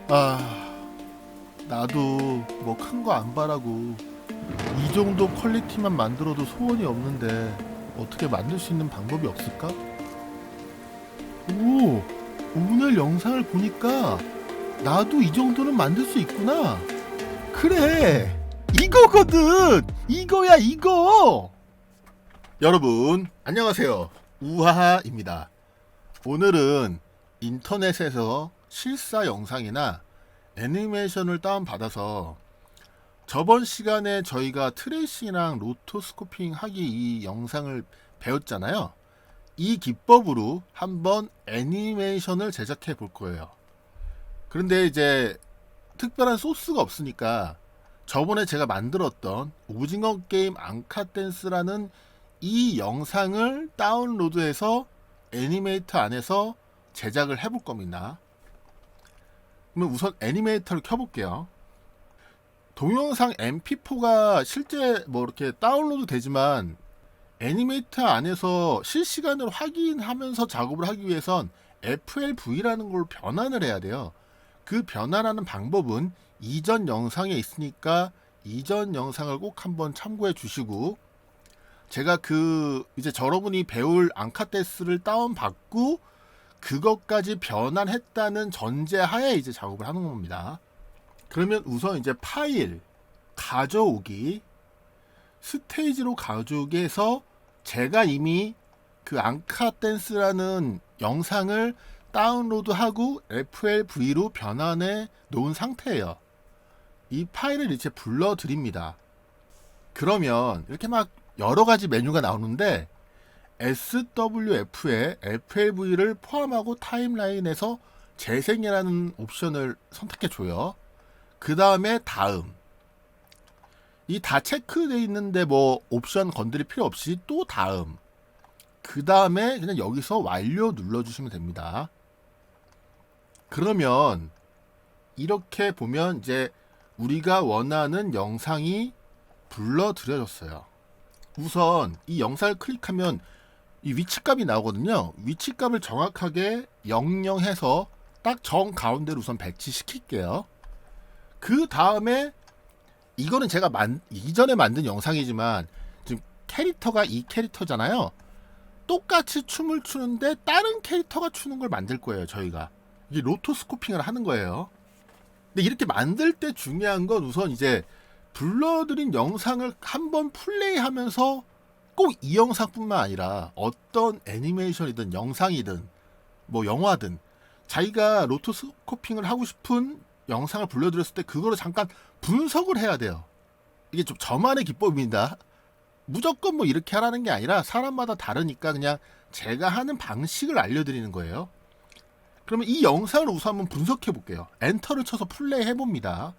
아, 나도 뭐 큰 거 안 바라고 이 정도 퀄리티만 만들어도 소원이 없는데 어떻게 만들 수 있는 방법이 없을까? 오, 오늘 영상을 보니까 나도 이 정도는 만들 수 있구나. 그래, 이거거든. 이거야, 이거. 여러분, 안녕하세요. 우하하입니다. 오늘은 인터넷에서 실사 영상이나 애니메이션을 다운받아서 저번 시간에 저희가 트레이싱이랑 로토스코핑 하기 이 영상을 배웠잖아요. 이 기법으로 한번 애니메이션을 제작해 볼 거예요. 그런데 이제 특별한 소스가 없으니까 저번에 제가 만들었던 오징어 게임 앙카댄스라는 이 영상을 다운로드해서 애니메이터 안에서 제작을 해볼 겁니다. 그러면 우선 애니메이터를 켜볼게요. 동영상 mp4가 실제 뭐 이렇게 다운로드 되지만 애니메이터 안에서 실시간으로 확인하면서 작업을 하기 위해선 FLV라는 걸 변환을 해야 돼요. 그 변환하는 방법은 이전 영상에 있으니까 이전 영상을 꼭 한번 참고해 주시고, 제가 이제 여러분이 배울 앙카데스를 다운받고 그것까지 변환했다는 전제하에 이제 작업을 하는 겁니다. 그러면 우선 이제 파일 가져오기, 스테이지로 가져오기 해서 제가 이미 그 앙카댄스라는 영상을 다운로드하고 FLV로 변환해 놓은 상태예요. 이 파일을 이제 불러드립니다. 그러면 이렇게 막 여러 가지 메뉴가 나오는데 SWF에 FLV를 포함하고 타임라인에서 재생이라는 옵션을 선택해 줘요. 그 다음에 다음, 이 다 체크되어 있는데 뭐 옵션 건드릴 필요 없이 또 다음, 그 다음에 그냥 여기서 완료 눌러주시면 됩니다. 그러면 이렇게 보면 이제 우리가 원하는 영상이 불러들여졌어요. 우선 이 영상을 클릭하면 이 위치값이 나오거든요. 위치값을 정확하게 00해서 딱 정 가운데로 우선 배치시킬게요. 그 다음에 이거는 제가 이전에 만든 영상이지만 지금 캐릭터가 이 캐릭터잖아요. 똑같이 춤을 추는데 다른 캐릭터가 추는 걸 만들 거예요. 저희가 이게 로토스코핑을 하는 거예요. 근데 이렇게 만들 때 중요한 건 우선 이제 불러드린 영상을 한번 플레이하면서 꼭 이 영상뿐만 아니라 어떤 애니메이션이든 영상이든 뭐 영화든 자기가 로토스코핑을 하고 싶은 영상을 불러드렸을 때 그거를 잠깐 분석을 해야 돼요. 이게 좀 저만의 기법입니다. 무조건 뭐 이렇게 하라는 게 아니라 사람마다 다르니까 그냥 제가 하는 방식을 알려드리는 거예요. 그러면 이 영상을 우선 한번 분석해 볼게요. 엔터를 쳐서 플레이 해봅니다.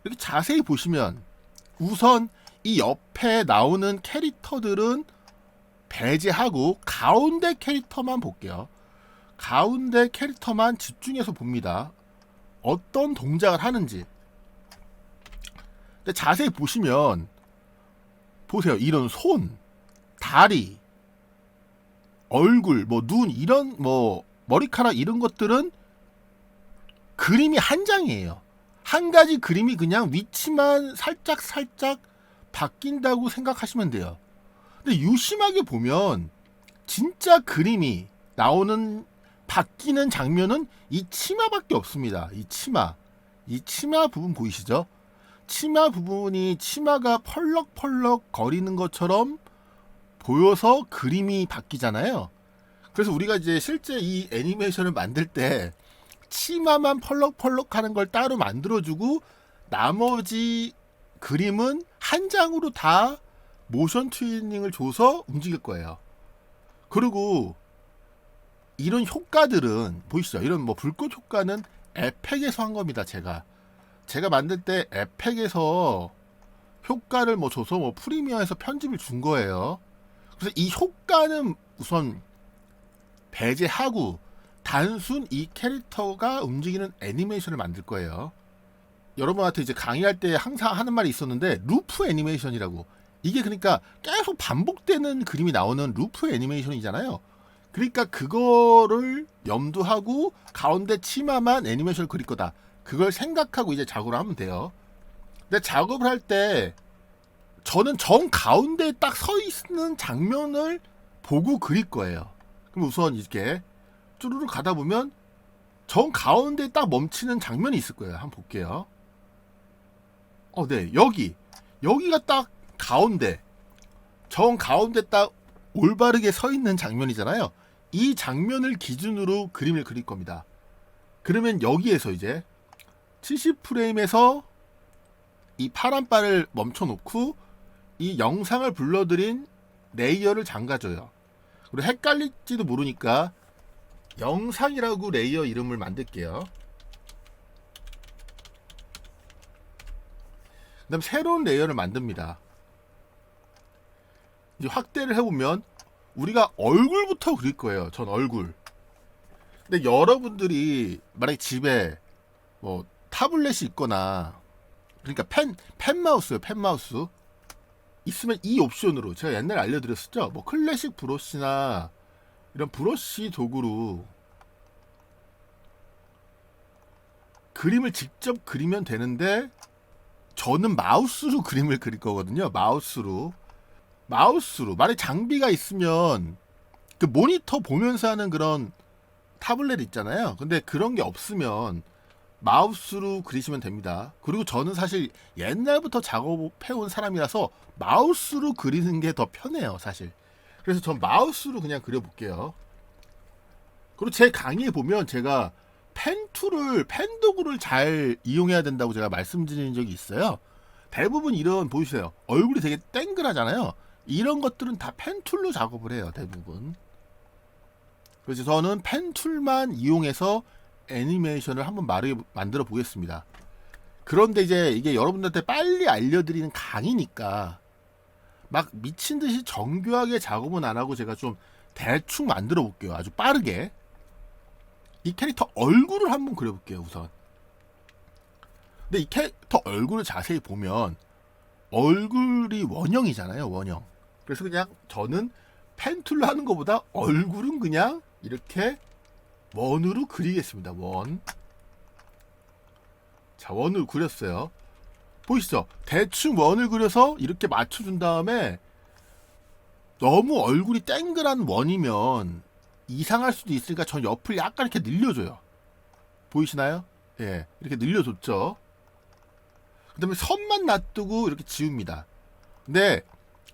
이렇게 자세히 보시면 우선 이 옆에 나오는 캐릭터들은 배제하고 가운데 캐릭터만 볼게요. 가운데 캐릭터만 집중해서 봅니다. 어떤 동작을 하는지. 근데 자세히 보시면 보세요. 이런 손, 다리, 얼굴, 뭐 눈, 이런 뭐 머리카락 이런 것들은 그림이 한 장이에요. 한 가지 그림이 그냥 위치만 살짝 바뀐다고 생각하시면 돼요. 근데 유심하게 보면 진짜 그림이 나오는 바뀌는 장면은 이 치마밖에 없습니다. 이 치마 부분 보이시죠? 치마 부분이 치마가 펄럭펄럭 거리는 것처럼 보여서 그림이 바뀌잖아요. 그래서 우리가 이제 실제 이 애니메이션을 만들 때 치마만 펄럭펄럭 하는 걸 따로 만들어주고 나머지 그림은 한 장으로 다 모션 튜닝을 줘서 움직일 거예요. 그리고 이런 효과들은 보이시죠? 이런 뭐 불꽃 효과는 에펙에서 한 겁니다. 제가 만들 때 에펙에서 효과를 뭐 줘서 뭐 프리미어에서 편집을 준 거예요. 그래서 이 효과는 우선 배제하고 단순 이 캐릭터가 움직이는 애니메이션을 만들 거예요. 여러분한테 이제 강의할 때 항상 하는 말이 있었는데 루프 애니메이션이라고. 이게 그러니까 계속 반복되는 그림이 나오는 루프 애니메이션이잖아요. 그러니까 그거를 염두하고 가운데 치마만 애니메이션을 그릴 거다. 그걸 생각하고 이제 작업을 하면 돼요. 근데 작업을 할 때 저는 정 가운데에 딱 서 있는 장면을 보고 그릴 거예요. 그럼 우선 이렇게 쭈루루 가다 보면 정 가운데에 딱 멈추는 장면이 있을 거예요. 한번 볼게요. 네, 여기가 딱 가운데, 정 가운데 딱 올바르게 서 있는 장면이잖아요. 이 장면을 기준으로 그림을 그릴 겁니다. 그러면 여기에서 이제 70프레임에서 이 파란 바를 멈춰 놓고 이 영상을 불러들인 레이어를 잠가줘요. 그리고 헷갈릴지도 모르니까 영상이라고 레이어 이름을 만들게요. 그 다음 새로운 레이어를 만듭니다. 이제 확대를 해보면 우리가 얼굴부터 그릴 거예요. 전 얼굴. 근데 여러분들이 만약에 집에 뭐 타블렛이 있거나, 그러니까 펜 마우스요. 펜 마우스 있으면 이 옵션으로, 제가 옛날에 알려드렸었죠. 뭐 클래식 브러쉬나 이런 브러쉬 도구로 그림을 직접 그리면 되는데, 저는 마우스로 그림을 그릴 거거든요. 마우스로 만약에 장비가 있으면 그 모니터 보면서 하는 그런 타블렛 있잖아요. 근데 그런 게 없으면 마우스로 그리시면 됩니다. 그리고 저는 사실 옛날부터 작업해온 사람이라서 마우스로 그리는 게 더 편해요, 사실. 그래서 전 마우스로 그냥 그려볼게요. 그리고 제 강의에 보면 제가 펜 도구를 잘 이용해야 된다고 제가 말씀드린 적이 있어요. 대부분 이런, 보이세요? 얼굴이 되게 땡글하잖아요. 이런 것들은 다 펜 툴로 작업을 해요, 대부분. 그래서 저는 펜 툴만 이용해서 애니메이션을 한번 만들어 보겠습니다. 그런데 이제 이게 여러분들한테 빨리 알려드리는 강의니까 막 미친 듯이 정교하게 작업은 안 하고 제가 좀 대충 만들어 볼게요. 아주 빠르게. 이 캐릭터 얼굴을 한번 그려볼게요, 우선. 근데 이 캐릭터 얼굴을 자세히 보면 얼굴이 원형이잖아요, 원형. 그래서 그냥 저는 펜툴로 하는 것보다 얼굴은 그냥 이렇게 원으로 그리겠습니다. 원. 자, 원을 그렸어요. 보이시죠? 대충 원을 그려서 이렇게 맞춰준 다음에, 너무 얼굴이 땡글한 원이면 이상할 수도 있으니까 전 옆을 약간 이렇게 늘려줘요. 보이시나요? 예, 이렇게 늘려줬죠. 그 다음에 선만 놔두고 이렇게 지웁니다. 근데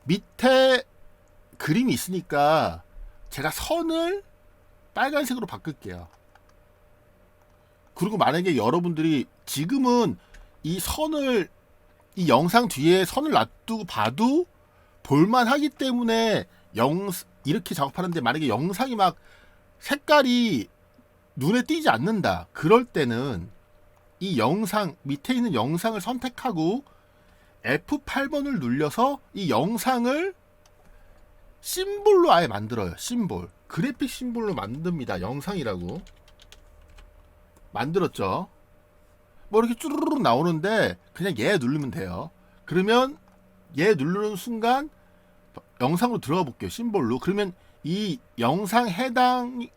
밑에 그림이 있으니까 제가 선을 빨간색으로 바꿀게요. 그리고 만약에 여러분들이 지금은 이 선을, 이 영상 뒤에 선을 놔두고 봐도 볼만하기 때문에 이렇게 작업하는데, 만약에 영상이 막 색깔이 눈에 띄지 않는다, 그럴 때는 이 영상 밑에 있는 영상을 선택하고 F8번을 눌려서 이 영상을 심볼로 아예 만들어요. 심볼, 그래픽 심볼로 만듭니다. 영상이라고 만들었죠. 뭐 이렇게 쭈르르 나오는데 그냥 얘 누르면 돼요. 그러면 얘 누르는 순간 영상으로 들어가 볼게요. 심볼로. 그러면 이 영상에 해당하는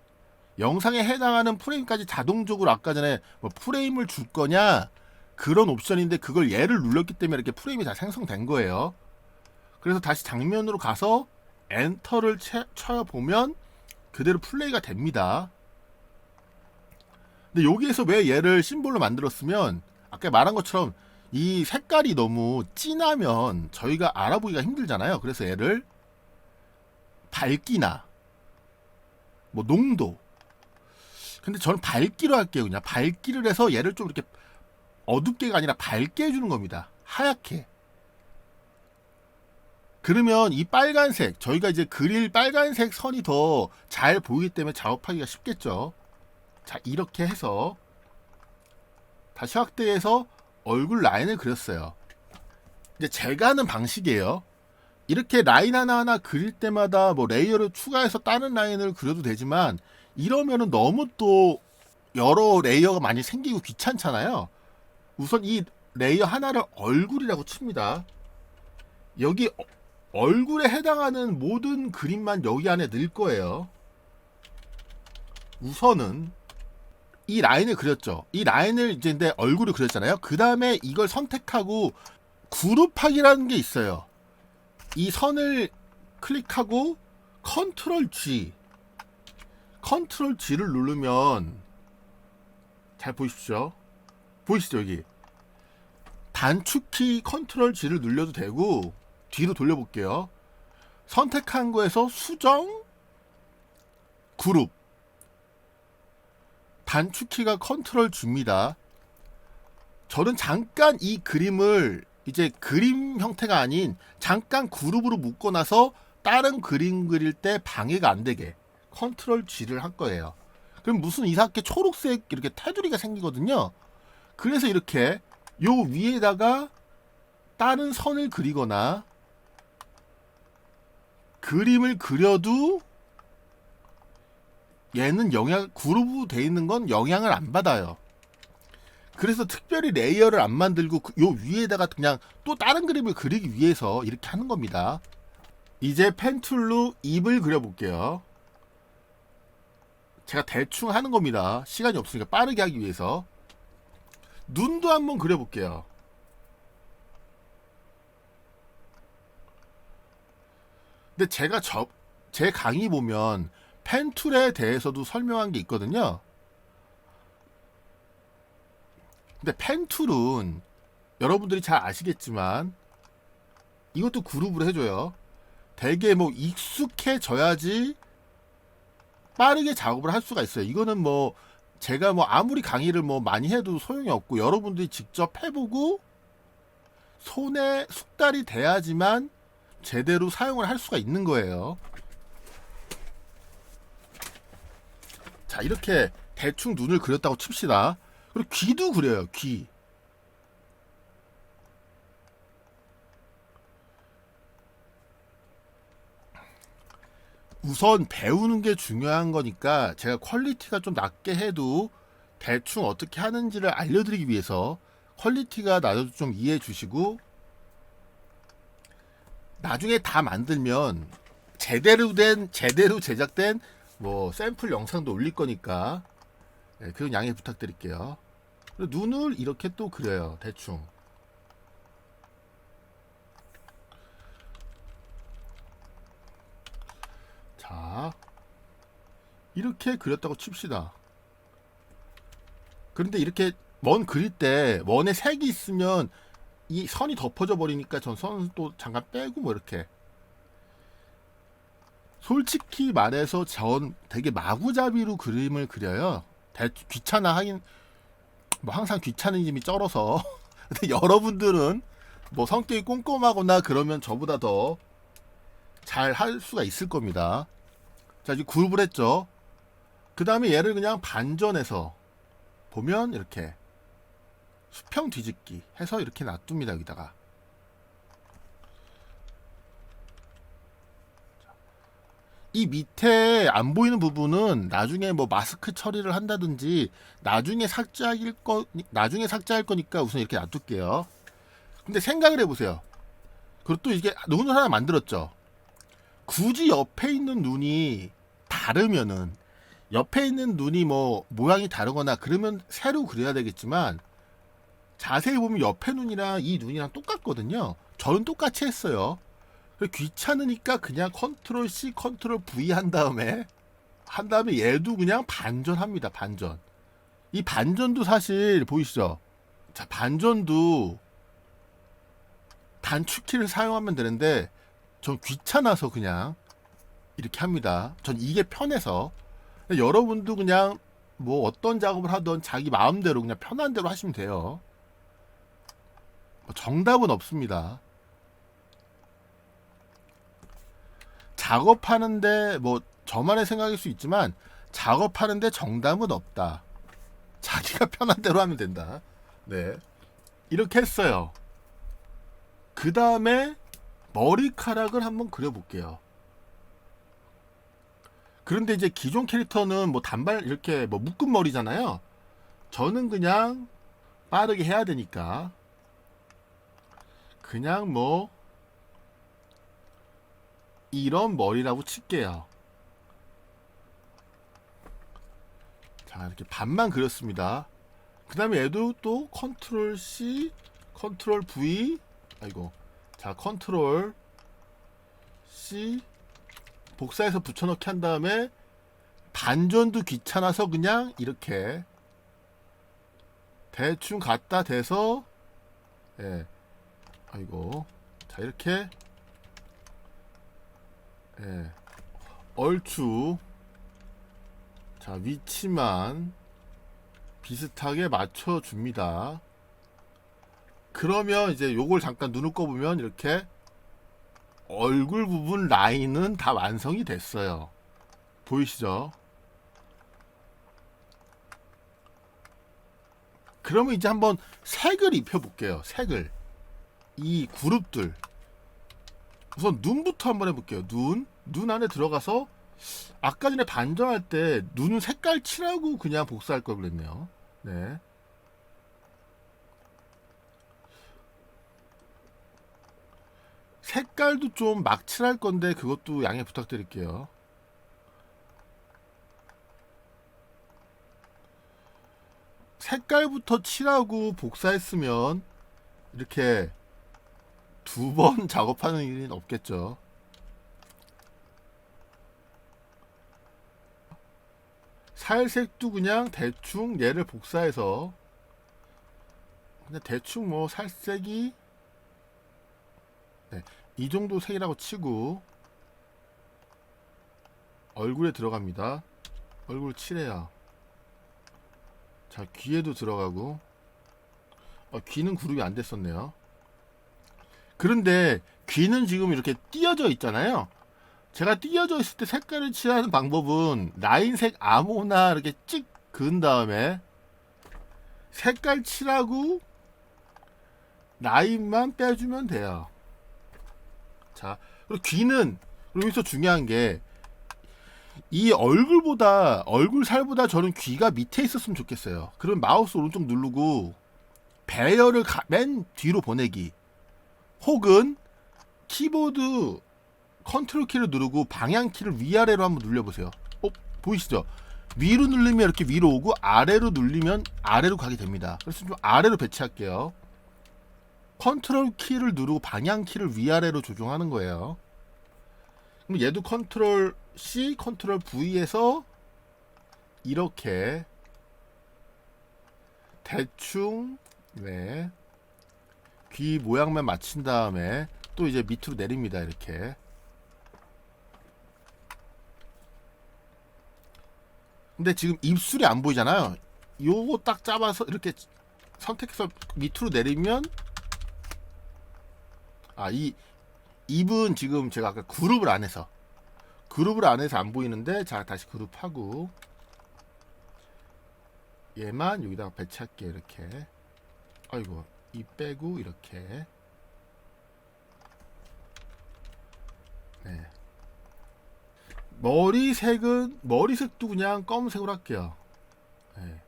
프레임까지 자동적으로, 아까 전에 뭐 프레임을 줄 거냐 그런 옵션인데, 그걸 얘를 눌렀기 때문에 이렇게 프레임이 다 생성된 거예요. 그래서 다시 장면으로 가서 엔터를 쳐보면 그대로 플레이가 됩니다. 근데 여기에서 왜 얘를 심볼로 만들었으면, 아까 말한 것처럼 이 색깔이 너무 진하면 저희가 알아보기가 힘들잖아요. 그래서 얘를 밝기나 뭐 농도, 근데 저는 밝기로 할게요. 그냥 밝기를 해서 얘를 좀 이렇게 어둡게가 아니라 밝게 해주는 겁니다. 하얗게. 그러면 이 빨간색, 저희가 이제 그릴 빨간색 선이 더 잘 보이기 때문에 작업하기가 쉽겠죠. 자, 이렇게 해서 다시 확대해서 얼굴 라인을 그렸어요. 이제 제가 하는 방식이에요. 이렇게 라인 하나하나 그릴 때마다 뭐 레이어를 추가해서 다른 라인을 그려도 되지만, 이러면은 너무 또 여러 레이어가 많이 생기고 귀찮잖아요. 우선 이 레이어 하나를 얼굴이라고 칩니다. 여기 얼굴에 해당하는 모든 그림만 여기 안에 넣을 거예요. 우선은 이 라인을 그렸죠. 이 라인을 이제 내 얼굴을 그렸잖아요. 그 다음에 이걸 선택하고 그룹하기라는 게 있어요. 이 선을 클릭하고 컨트롤 G를 누르면 잘 보십시오. 보이시죠 여기 단축키 컨트롤 G를 눌려도 되고 뒤로 돌려볼게요. 선택한 거에서 수정 그룹 단축키가 컨트롤 G입니다. 저는 잠깐 이 그림을 이제 그림 형태가 아닌 잠깐 그룹으로 묶고 나서 다른 그림 그릴 때 방해가 안 되게 컨트롤 G를 한 거예요. 그럼 무슨 이상하게 초록색 이렇게 테두리가 생기거든요. 그래서 이렇게 요 위에다가 다른 선을 그리거나 그림을 그려도 얘는 그룹으로 돼 있는 건 영향을 안 받아요. 그래서 특별히 레이어를 안 만들고 요 위에다가 그냥 또 다른 그림을 그리기 위해서 이렇게 하는 겁니다. 이제 펜툴로 입을 그려볼게요. 제가 대충 하는 겁니다. 시간이 없으니까 빠르게 하기 위해서. 눈도 한번 그려볼게요. 근데 제가 제 강의 보면 펜툴에 대해서도 설명한 게 있거든요. 근데 펜툴은 여러분들이 잘 아시겠지만 이것도 그룹으로 해줘요. 되게 뭐 익숙해져야지 빠르게 작업을 할 수가 있어요. 이거는 뭐 제가 뭐 아무리 강의를 뭐 많이 해도 소용이 없고 여러분들이 직접 해보고 손에 숙달이 돼야지만 제대로 사용을 할 수가 있는 거예요. 자, 이렇게 대충 눈을 그렸다고 칩시다. 그리고 귀도 그려요. 귀. 우선 배우는 게 중요한 거니까 제가 퀄리티가 좀 낮게 해도 대충 어떻게 하는지를 알려드리기 위해서 퀄리티가 낮아도 좀 이해해 주시고, 나중에 다 만들면 제대로 제작된 뭐 샘플 영상도 올릴 거니까 그건 양해 부탁드릴게요. 눈을 이렇게 또 그려요. 대충. 자, 이렇게 그렸다고 칩시다. 그런데 이렇게 원 그릴 때 원에 색이 있으면 이 선이 덮어져 버리니까 전 선 또 잠깐 빼고 뭐 이렇게. 솔직히 말해서 전 되게 마구잡이로 그림을 그려요. 귀찮아 하긴 뭐 항상 귀찮은 힘이 쩔어서. 근데 여러분들은 뭐 성격이 꼼꼼하거나 그러면 저보다 더 잘 할 수가 있을 겁니다. 자, 이제 그룹을 했죠. 그 다음에 얘를 그냥 반전해서 보면 이렇게 수평 뒤집기 해서 이렇게 놔둡니다. 여기다가 이 밑에 안 보이는 부분은 나중에 뭐 마스크 처리를 한다든지 나중에 삭제할 거니까 우선 이렇게 놔둘게요. 근데 생각을 해보세요. 그리고 또 이게 눈을 하나 만들었죠. 굳이 옆에 있는 눈이 다르면은, 옆에 있는 눈이 뭐 모양이 다르거나 그러면 새로 그려야 되겠지만, 자세히 보면 옆에 눈이랑 이 눈이랑 똑같거든요. 저는 똑같이 했어요. 귀찮으니까 그냥 컨트롤 C 컨트롤 V 한 다음에 얘도 그냥 반전합니다. 반전. 이 반전도 사실 보이시죠? 자, 반전도 단축키를 사용하면 되는데 전 귀찮아서 그냥 이렇게 합니다. 전 이게 편해서. 여러분도 그냥 뭐 어떤 작업을 하던 자기 마음대로 그냥 편한 대로 하시면 돼요. 정답은 없습니다. 작업하는데 뭐 저만의 생각일 수 있지만 작업하는데 정답은 없다. 자기가 편한 대로 하면 된다. 네, 이렇게 했어요. 그 다음에 머리카락을 한번 그려볼게요. 그런데 이제 기존 캐릭터는 뭐 단발 이렇게 뭐 묶은 머리잖아요. 저는 그냥 빠르게 해야 되니까 그냥 뭐 이런 머리라고 칠게요. 자, 이렇게 반만 그렸습니다. 그 다음에 얘도 또 컨트롤 C, 컨트롤 V, 아이고, 자, 컨트롤 C, 복사해서 붙여넣기 한 다음에 반전도 귀찮아서 그냥 이렇게 대충 갖다 대서, 예, 아이고, 자, 이렇게, 예, 얼추, 자, 위치만 비슷하게 맞춰줍니다. 그러면 이제 요걸 잠깐 눈을 꺼보면 이렇게 얼굴 부분 라인은 다 완성이 됐어요. 보이시죠? 그러면 이제 한번 색을 입혀볼게요. 색을. 이 그룹들. 우선 눈부터 한번 해볼게요. 눈 안에 들어가서 아까 전에 반전할 때 눈 색깔 칠하고 그냥 복사할 걸 그랬네요. 네. 색깔도 좀 막 칠할 건데 그것도 양해 부탁드릴게요. 색깔부터 칠하고 복사했으면 이렇게 두 번 작업하는 일은 없겠죠. 살색도 그냥 대충 얘를 복사해서 그냥 대충 뭐 살색이, 네, 이 정도 색이라고 치고 얼굴에 들어갑니다. 얼굴 칠해요. 자, 귀에도 들어가고, 귀는 그룹이 안 됐었네요. 그런데 귀는 지금 이렇게 띄어져 있잖아요. 제가 띄어져 있을 때 색깔을 칠하는 방법은 라인색 아무나 이렇게 찍 그은 다음에 색깔 칠하고 라인만 빼주면 돼요. 자, 그리고 귀는, 그리고 여기서 중요한 게 이 얼굴 살보다 저는 귀가 밑에 있었으면 좋겠어요. 그럼 마우스 오른쪽 누르고 배열을 맨 뒤로 보내기, 혹은 키보드 컨트롤 키를 누르고 방향 키를 위아래로 한번 눌려보세요. 보이시죠? 위로 누르면 이렇게 위로 오고 아래로 누르면 아래로 가게 됩니다. 그래서 좀 아래로 배치할게요. 컨트롤 키를 누르고 방향 키를 위아래로 조정하는 거예요. 그럼 얘도 컨트롤 C, 컨트롤 V에서 이렇게 대충, 네, 귀 모양만 맞춘 다음에 또 이제 밑으로 내립니다. 이렇게. 근데 지금 입술이 안 보이잖아요. 요거 딱 잡아서 이렇게 선택해서 밑으로 내리면, 이 입은 지금 제가 아까 그룹을 안 해서 안 보이는데, 자, 다시 그룹하고 얘만 여기다가 배치할게요. 이렇게. 아이고, 입 빼고 이렇게. 네. 머리색도 그냥 검은색으로 할게요. 네.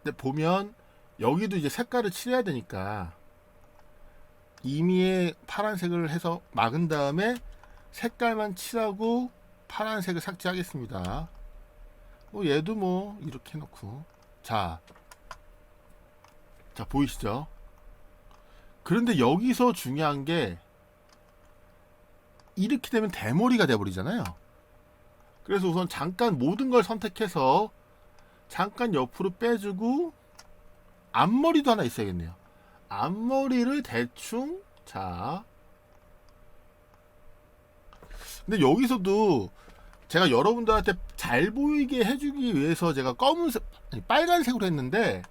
근데 보면 여기도 이제 색깔을 칠해야 되니까 임의의 파란색을 해서 막은 다음에 색깔만 칠하고 파란색을 삭제하겠습니다. 얘도 뭐 이렇게 해놓고, 자 보이시죠? 그런데 여기서 중요한 게 이렇게 되면 대머리가 돼버리잖아요. 그래서 우선 잠깐 모든 걸 선택해서 잠깐 옆으로 빼주고 앞머리도 하나 있어야겠네요. 앞머리를 대충, 자, 근데 여기서도 제가 여러분들한테 잘 보이게 해주기 위해서 제가 빨간색으로 했는데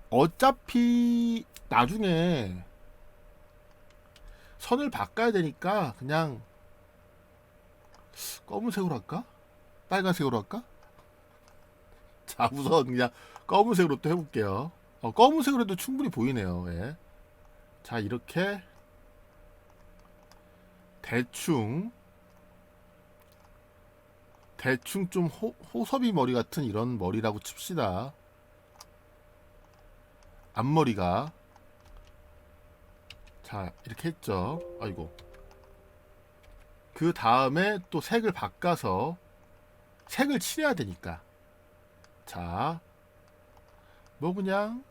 어차피 나중에 선을 바꿔야 되니까 그냥 검은색으로 할까? 빨간색으로 할까? 자, 우선 그냥 검은색으로 또 해볼게요. 검은색으로 해도 충분히 보이네요. 예. 자, 이렇게 대충 좀 호섭이 머리 같은 이런 머리라고 칩시다. 앞머리가, 자, 이렇게 했죠. 아이고, 그 다음에 또 색을 바꿔서 색을 칠해야 되니까. 자, 뭐 그냥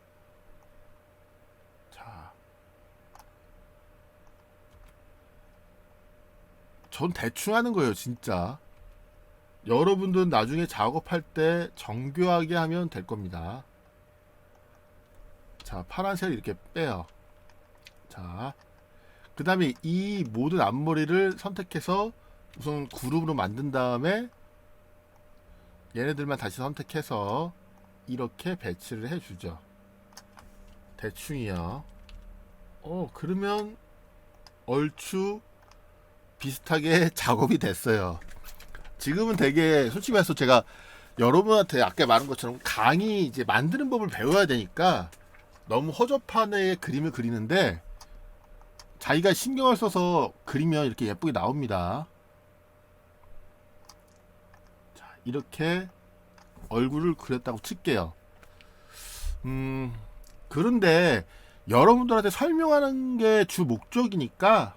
자, 전 대충 하는 거예요, 진짜. 여러분들은 나중에 작업할 때 정교하게 하면 될 겁니다. 자, 파란색을 이렇게 빼요. 자, 그 다음에 이 모든 앞머리를 선택해서 우선 그룹으로 만든 다음에 얘네들만 다시 선택해서 이렇게 배치를 해주죠. 대충이요. 그러면 얼추 비슷하게 작업이 됐어요. 지금은 되게 솔직히 말해서 제가 여러분한테 아까 말한 것처럼 강의 이제 만드는 법을 배워야 되니까 너무 허접한 그림을 그리는데 자기가 신경을 써서 그리면 이렇게 예쁘게 나옵니다. 자, 이렇게 얼굴을 그렸다고 칠게요. 그런데 여러분들한테 설명하는 게 주 목적이니까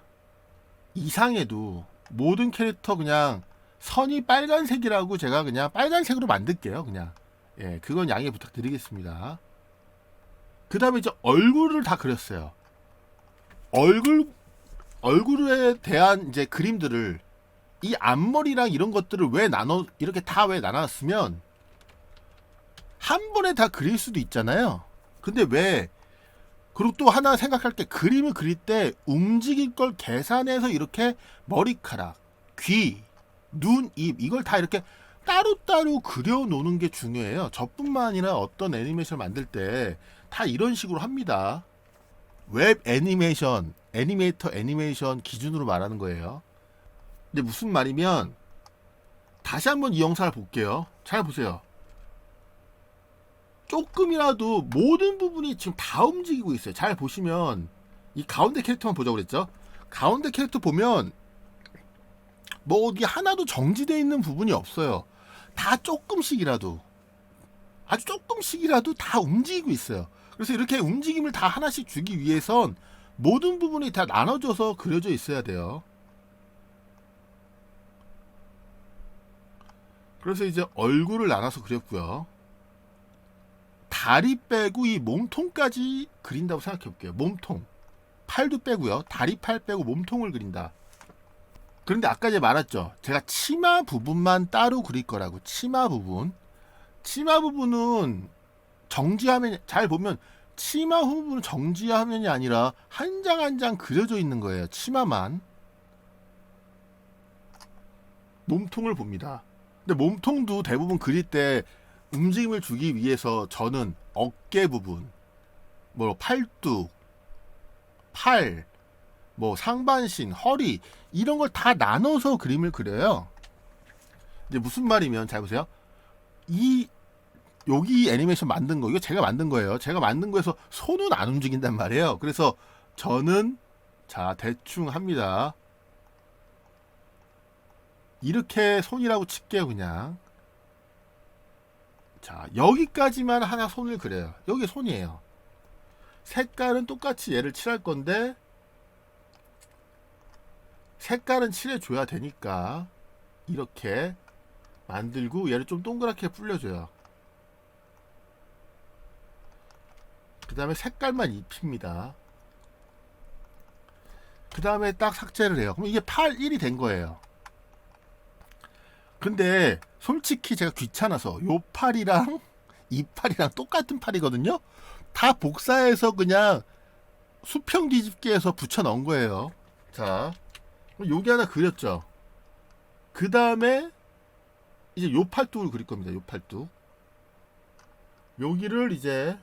이상해도 모든 캐릭터 그냥 선이 빨간색이라고 제가 그냥 빨간색으로 만들게요. 그냥 예, 그건 양해 부탁드리겠습니다. 그 다음에 이제 얼굴을 다 그렸어요. 얼굴에 대한 이제 그림들을 이 앞머리랑 이런 것들을 왜 나눠 이렇게 다 왜 나눴으면 한 번에 다 그릴 수도 있잖아요. 근데 왜 그리고 또 하나 생각할 게 그림을 그릴 때 움직일 걸 계산해서 이렇게 머리카락, 귀, 눈, 입 이걸 다 이렇게 따로따로 그려놓는 게 중요해요. 저뿐만 아니라 어떤 애니메이션을 만들 때 다 이런 식으로 합니다. 웹 애니메이션, 애니메이터 애니메이션 기준으로 말하는 거예요. 근데 무슨 말이면 다시 한번 이 영상을 볼게요. 잘 보세요. 조금이라도 모든 부분이 지금 다 움직이고 있어요. 잘 보시면 이 가운데 캐릭터만 보자고 그랬죠. 가운데 캐릭터 보면 뭐 어디 하나도 정지되어 있는 부분이 없어요. 다 조금씩이라도 아주 조금씩이라도 다 움직이고 있어요. 그래서 이렇게 움직임을 다 하나씩 주기 위해선 모든 부분이 다 나눠져서 그려져 있어야 돼요. 그래서 이제 얼굴을 나눠서 그렸고요. 다리 빼고 이 몸통까지 그린다고 생각해 볼게요. 몸통. 팔도 빼고요. 다리 팔 빼고 몸통을 그린다. 그런데 아까 이제 말했죠. 제가 치마 부분만 따로 그릴 거라고. 치마 부분. 치마 부분은 정지화면 잘 보면 치마 부분은 정지화면이 아니라 한 장 한 장 그려져 있는 거예요. 치마만. 몸통을 봅니다. 근데 몸통도 대부분 그릴 때 움직임을 주기 위해서 저는 어깨 부분, 뭐 팔뚝, 팔, 뭐 상반신, 허리 이런 걸 다 나눠서 그림을 그려요. 이제 무슨 말이면 잘 보세요. 여기 애니메이션 만든 거 이거 제가 만든 거예요. 제가 만든 거에서 손은 안 움직인단 말이에요. 그래서 저는 자 대충 합니다. 이렇게 손이라고 칠게요. 그냥 자 여기까지만 하나 손을 그려요. 여기 손이에요. 색깔은 똑같이 얘를 칠할 건데 색깔은 칠해줘야 되니까 이렇게 만들고 얘를 좀 동그랗게 불려줘요. 그 다음에 색깔만 입힙니다. 그 다음에 딱 삭제를 해요. 그럼 이게 8, 1이 된 거예요. 근데 솔직히 제가 귀찮아서 요 팔이랑 이 팔이랑 똑같은 팔이거든요. 다 복사해서 그냥 수평 뒤집기해서 붙여 넣은 거예요. 자, 여기 하나 그렸죠. 그 다음에 이제 요 팔뚝을 그릴 겁니다. 요 팔뚝. 여기를 이제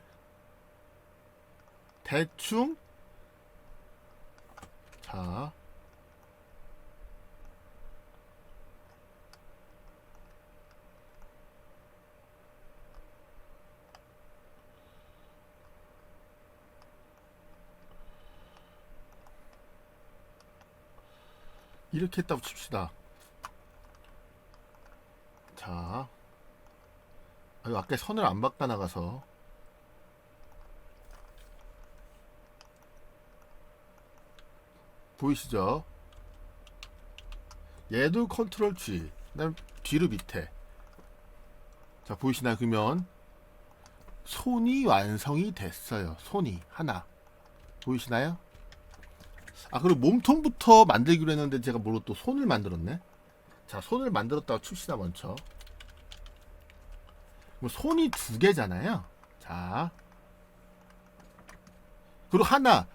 대충 자 이렇게 했다고 칩시다. 자 아까 선을 안 바꿔 나가서 보이시죠? 얘도 컨트롤 G. 그다음 뒤로 밑에. 자, 보이시나요? 그러면 손이 완성이 됐어요. 손이 하나. 보이시나요? 아, 그리고 몸통부터 만들기로 했는데 제가 뭘로 또 손을 만들었네. 자, 손을 만들었다고 칩시다. 먼저 그럼 손이 두 개잖아요. 자, 그리고 하나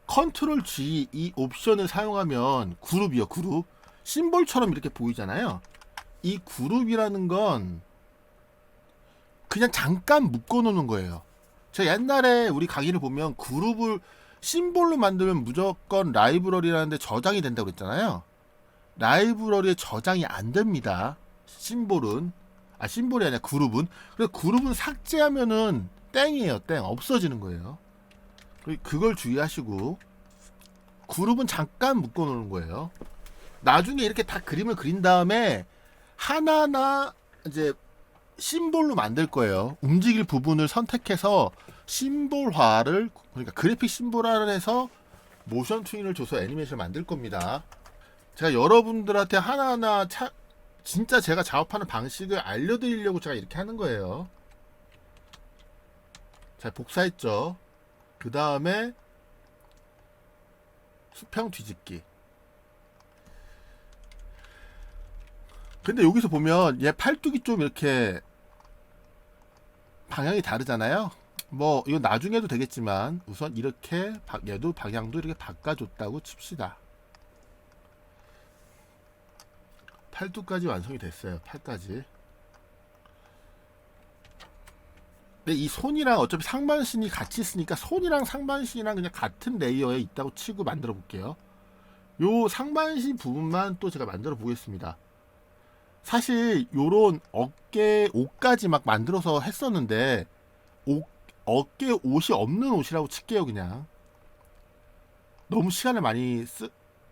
컨트롤 G 이 옵션을 사용하면 그룹이요. 그룹 심볼처럼 이렇게 보이잖아요. 이 그룹이라는 건 그냥 잠깐 묶어놓는 거예요. 제가 옛날에 우리 강의를 보면 그룹을 심볼로 만들면 무조건 라이브러리라는데 저장이 된다고 그랬잖아요. 라이브러리에 저장이 안 됩니다. 심볼은. 아, 심볼이 아니라 그룹은. 그래서 그룹은 삭제하면은 땡이에요. 땡. 없어지는 거예요. 그걸 주의하시고 그룹은 잠깐 묶어놓는 거예요. 나중에 이렇게 다 그림을 그린 다음에 하나하나 이제 심볼로 만들 거예요. 움직일 부분을 선택해서 심볼화를, 그러니까 그래픽 심볼화를 해서 모션 튜닝을 줘서 애니메이션을 만들 겁니다. 제가 여러분들한테 하나하나 진짜 제가 작업하는 방식을 알려드리려고 제가 이렇게 하는 거예요. 자, 복사했죠. 그 다음에 수평 뒤집기. 근데 여기서 보면 얘 팔뚝이 좀 이렇게 방향이 다르잖아요. 뭐 이건 나중에 해도 되겠지만 우선 이렇게 얘도 방향도 이렇게 바꿔줬다고 칩시다. 팔뚝까지 완성이 됐어요. 팔까지. 근데 이 손이랑 어차피 상반신이 같이 있으니까 손이랑 상반신이랑 그냥 같은 레이어에 있다고 치고 만들어 볼게요. 요 상반신 부분만 또 제가 만들어 보겠습니다. 사실 요런 어깨 옷까지 막 만들어서 했었는데 어깨 옷이 없는 옷이라고 칠게요. 그냥 너무 시간을 많이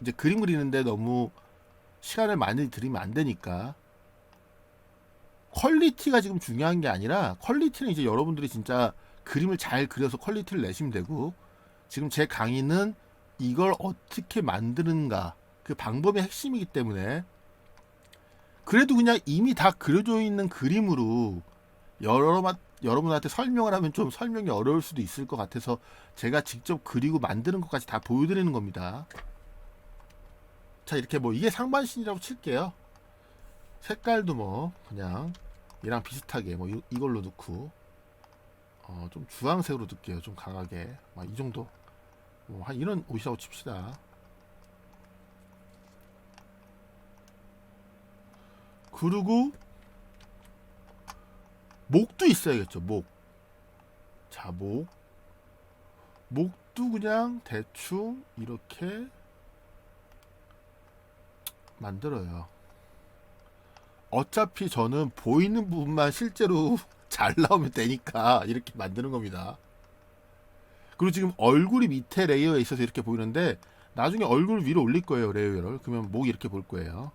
이제 그림 그리는데 너무 시간을 많이 들이면 안 되니까 퀄리티가 지금 중요한 게 아니라 퀄리티는 이제 여러분들이 진짜 그림을 잘 그려서 퀄리티를 내시면 되고, 지금 제 강의는 이걸 어떻게 만드는가 그 방법의 핵심이기 때문에 그래도 그냥 이미 다 그려져 있는 그림으로 여러분한테 설명을 하면 좀 설명이 어려울 수도 있을 것 같아서 제가 직접 그리고 만드는 것까지 다 보여드리는 겁니다. 자, 이렇게 뭐 이게 상반신이라고 칠게요. 색깔도 뭐 그냥 얘랑 비슷하게 뭐 이걸로 넣고 좀 주황색으로 넣을게요. 좀 강하게 막 이 정도 뭐 한 이런 옷이라고 칩시다. 그리고 목도 있어야겠죠. 목. 자, 목도 그냥 대충 이렇게 만들어요. 어차피 저는 보이는 부분만 실제로 잘 나오면 되니까 이렇게 만드는 겁니다. 그리고 지금 얼굴이 밑에 레이어에 있어서 이렇게 보이는데 나중에 얼굴 위로 올릴 거예요. 레이어를. 그러면 목이 이렇게 보일 거예요.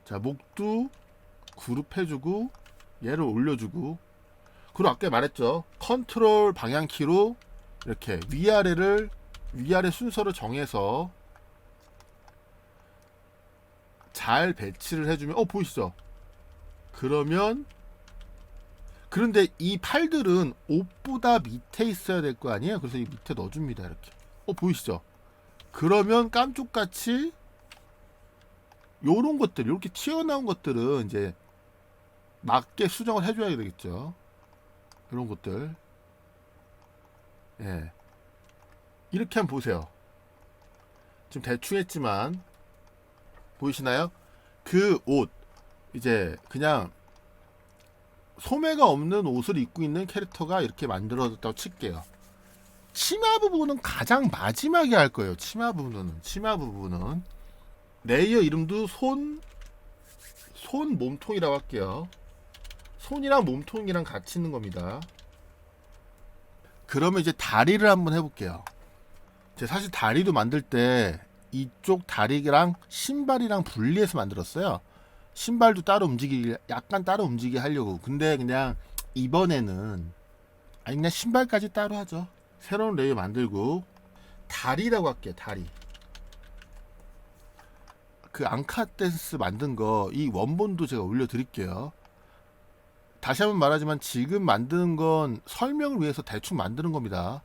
자, 목도 그룹 해주고 얘를 올려주고, 그리고 아까 말했죠. 컨트롤 방향키로 이렇게 위아래 순서를 정해서 잘 배치를 해주면 보이시죠? 그러면 그런데 이 팔들은 옷보다 밑에 있어야 될 거 아니에요? 그래서 이 밑에 넣어줍니다. 이렇게. 보이시죠? 그러면 깜짝같이 요런 것들, 이렇게 튀어나온 것들은 이제 맞게 수정을 해줘야 되겠죠. 이런 것들. 예. 이렇게 한번 보세요. 지금 대충 했지만 보이시나요? 그 옷 이제 그냥 소매가 없는 옷을 입고 있는 캐릭터가 이렇게 만들어졌다고 칠게요. 치마 부분은 가장 마지막에 할 거예요. 치마 부분은 레이어 이름도 손 몸통이라고 할게요. 손이랑 몸통이랑 같이 있는 겁니다. 그러면 이제 다리를 한번 해볼게요. 제가 사실 다리도 만들 때 이쪽 다리랑 신발이랑 분리해서 만들었어요. 신발도 따로 약간 따로 움직이게 하려고. 근데 그냥 이번에는 그냥 신발까지 따로 하죠. 새로운 레이어 만들고 다리라고 할게요. 다리. 그 앙카 댄스 만든 거 이 원본도 제가 올려드릴게요. 다시 한번 말하지만 지금 만드는 건 설명을 위해서 대충 만드는 겁니다.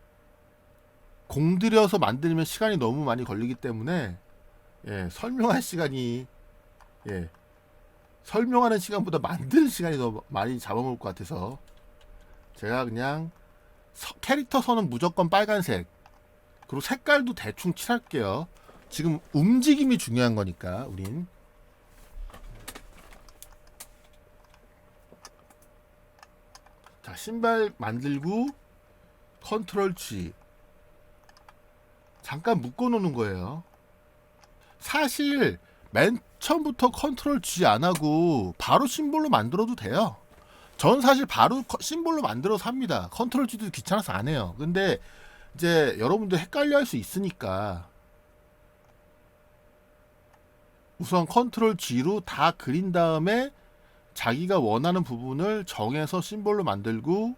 공들여서 만들면 시간이 너무 많이 걸리기 때문에 설명할 시간이 설명하는 시간보다 만드는 시간이 더 많이 잡아먹을 것 같아서 제가 그냥 캐릭터 선은 무조건 빨간색, 그리고 색깔도 대충 칠할게요. 지금 움직임이 중요한 거니까 우린. 자, 신발 만들고 컨트롤 G 잠깐 묶어 놓는 거예요. 사실 맨 처음부터 컨트롤 G 안 하고 바로 심볼로 만들어도 돼요. 전 사실 바로 심볼로 만들어서 합니다. 컨트롤 G도 귀찮아서 안 해요. 근데 이제 여러분들 헷갈려 할 수 있으니까 우선 컨트롤 G로 다 그린 다음에 자기가 원하는 부분을 정해서 심볼로 만들고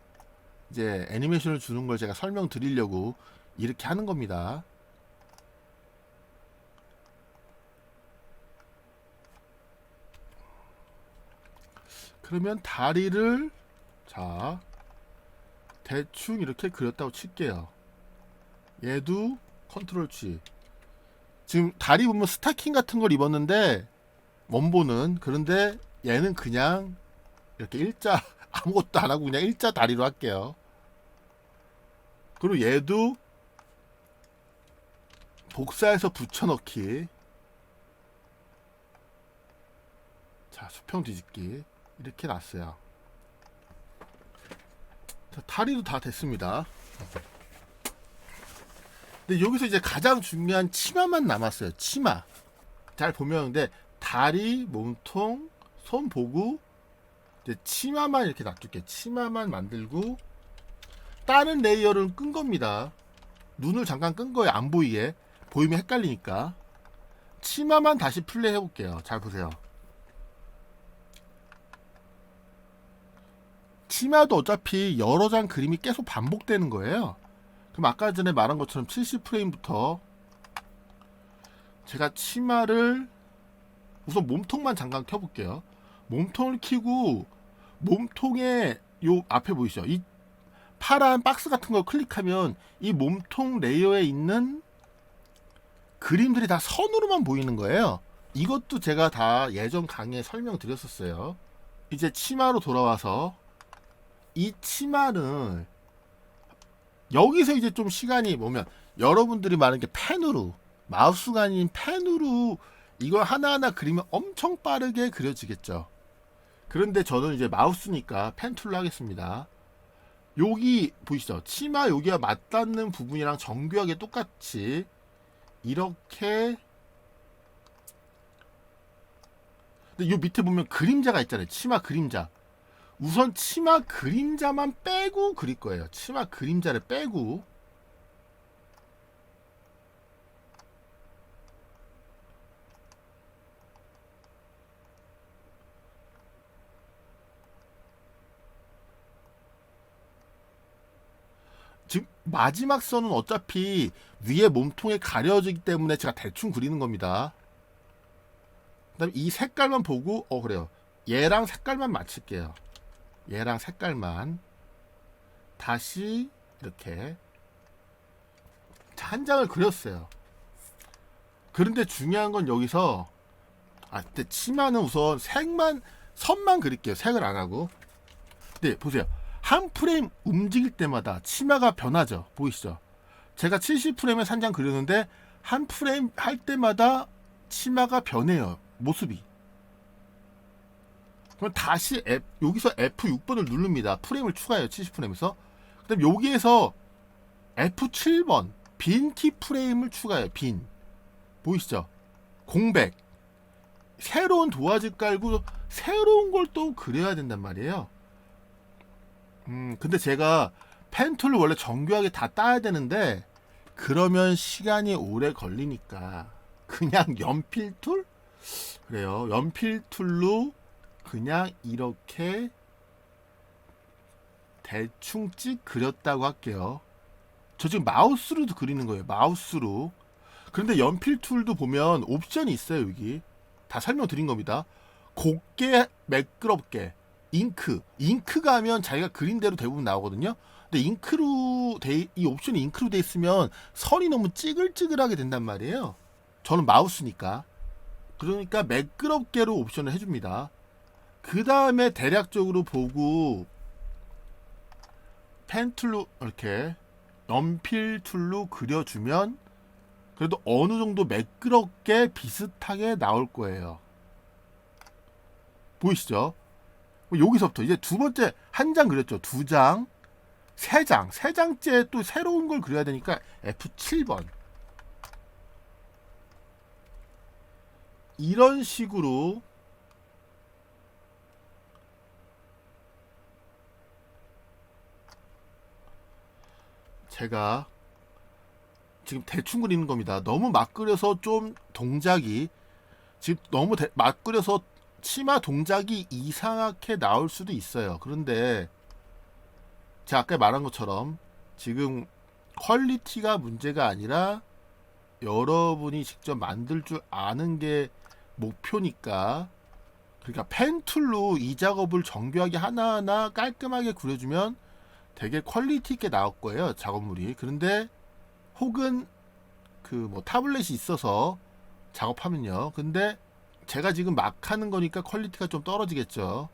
이제 애니메이션을 주는 걸 제가 설명드리려고 이렇게 하는 겁니다. 그러면 다리를 자 대충 이렇게 그렸다고 칠게요. 얘도 컨트롤 G. 지금 다리 보면 스타킹 같은 걸 입었는데 원본은, 그런데 얘는 그냥 이렇게 일자 아무것도 안 하고 그냥 일자 다리로 할게요. 그리고 얘도 복사해서 붙여넣기. 자, 수평 뒤집기 이렇게 놨어요. 자, 다리도 다 됐습니다. 근데 여기서 이제 가장 중요한 치마만 남았어요. 치마. 잘 보면 근데 다리, 몸통, 손 보고 이제 치마만 이렇게 놔둘게요. 치마만 만들고 다른 레이어를 끈 겁니다. 눈을 잠깐 끈 거예요. 안 보이게. 보이면 헷갈리니까. 치마만 다시 플레이 해볼게요. 잘 보세요. 치마도 어차피 여러 장 그림이 계속 반복되는 거예요. 그럼 아까 전에 말한 것처럼 70프레임부터 제가 치마를 우선 몸통만 잠깐 켜볼게요. 몸통을 켜고 몸통에 요 앞에 보이시죠? 이 파란 박스 같은 걸 클릭하면 이 몸통 레이어에 있는 그림들이 다 선으로만 보이는 거예요. 이것도 제가 다 예전 강의에 설명드렸었어요. 이제 치마로 돌아와서 이 치마는 여기서 이제 좀 시간이 뭐면 여러분들이 말하는 게 펜으로, 마우스가 아닌 펜으로 이걸 하나하나 그리면 엄청 빠르게 그려지겠죠. 그런데 저는 이제 마우스니까 펜 툴로 하겠습니다. 여기 보이시죠? 치마 여기와 맞닿는 부분이랑 정교하게 똑같이 이렇게. 근데 요 밑에 보면 그림자가 있잖아요. 치마 그림자. 우선 치마 그림자만 빼고 그릴 거예요. 치마 그림자를 빼고. 지금 마지막 선은 어차피 위에 몸통에 가려지기 때문에 제가 대충 그리는 겁니다. 그다음에 이 색깔만 보고 그래요. 얘랑 색깔만 맞출게요. 얘랑 색깔만 다시 이렇게 한 장을 그렸어요. 그런데 중요한 건 여기서 근데 치마는 우선 선만 그릴게요. 색을 안 하고. 네, 보세요. 한 프레임 움직일 때마다 치마가 변하죠. 보이시죠? 제가 70프레임에 한 장 그렸는데 한 프레임 할 때마다 치마가 변해요. 모습이. 그럼 다시 여기서 F6번을 누릅니다. 프레임을 추가해요. 70프레임에서. 그 다음 여기에서 F7번 빈 키 프레임을 추가해요. 빈. 보이시죠? 공백. 새로운 도화지 깔고 새로운 걸 또 그려야 된단 말이에요. 근데 제가 펜툴을 원래 정교하게 다 따야 되는데 그러면 시간이 오래 걸리니까 그냥 연필 툴? 그래요. 연필 툴로 그냥 이렇게 대충 찍 그렸다고 할게요. 저 지금 마우스로도 그리는 거예요. 마우스로. 그런데 연필 툴도 보면 옵션이 있어요. 여기 다 설명드린 겁니다. 곱게 매끄럽게 잉크가 하면 자기가 그린 대로 대부분 나오거든요. 근데 이 옵션이 잉크로 돼 있으면 선이 너무 찌글찌글하게 된단 말이에요. 저는 마우스니까. 그러니까 매끄럽게로 옵션을 해줍니다. 그 다음에 대략적으로 보고 펜 툴로 이렇게 연필 툴로 그려주면 그래도 어느 정도 매끄럽게 비슷하게 나올 거예요. 보이시죠? 여기서부터 이제 두 번째 한 장 그렸죠. 두 장, 세 장째 또 새로운 걸 그려야 되니까 F7번. 이런 식으로 제가 지금 대충 그리는 겁니다. 너무 막 그려서 좀 동작이 지금 너무 막 그려서 치마 동작이 이상하게 나올 수도 있어요. 그런데 제가 아까 말한 것처럼 지금 퀄리티가 문제가 아니라 여러분이 직접 만들 줄 아는 게 목표니까, 그러니까 펜 툴로 이 작업을 정교하게 하나하나 깔끔하게 그려주면 되게 퀄리티 있게 나올 거예요, 작업물이. 그런데 혹은 그 뭐 타블렛이 있어서 작업하면요. 근데 제가 지금 막 하는 거니까 퀄리티가 좀 떨어지겠죠.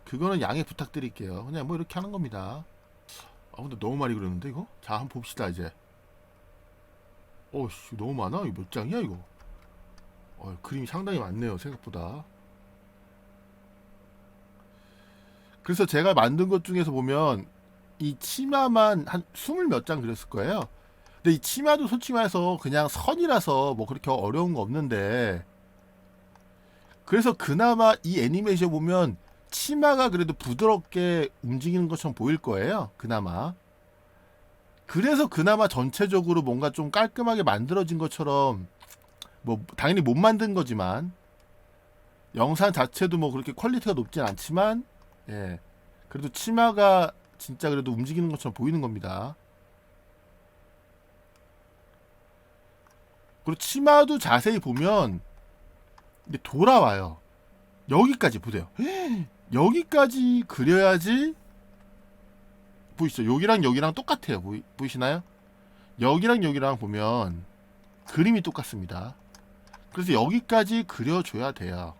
그거는 양해 부탁드릴게요. 그냥 뭐 이렇게 하는 겁니다. 근데 너무 많이 그렸는데 이거? 자, 한번 봅시다 이제. 어씨, 너무 많아. 이거 몇 장이야 이거? 그림이 상당히 많네요, 생각보다. 그래서 제가 만든 것 중에서 보면 이 치마만 한 20 몇 장 그렸을 거예요. 근데 이 치마도 솔직히 말해서 그냥 선이라서 뭐 그렇게 어려운 거 없는데, 그래서 그나마 이 애니메이션 보면 치마가 그래도 부드럽게 움직이는 것처럼 보일 거예요, 그나마. 그래서 그나마 전체적으로 뭔가 좀 깔끔하게 만들어진 것처럼, 뭐 당연히 못 만든 거지만 영상 자체도 뭐 그렇게 퀄리티가 높진 않지만, 예, 그래도 치마가 진짜 그래도 움직이는 것처럼 보이는 겁니다. 그리고 치마도 자세히 보면 이게 돌아와요. 여기까지 보세요. 여기까지 그려야지. 보이시죠? 여기랑 여기랑 똑같아요. 보이시나요? 여기랑 여기랑 보면 그림이 똑같습니다. 그래서 여기까지 그려줘야 돼요.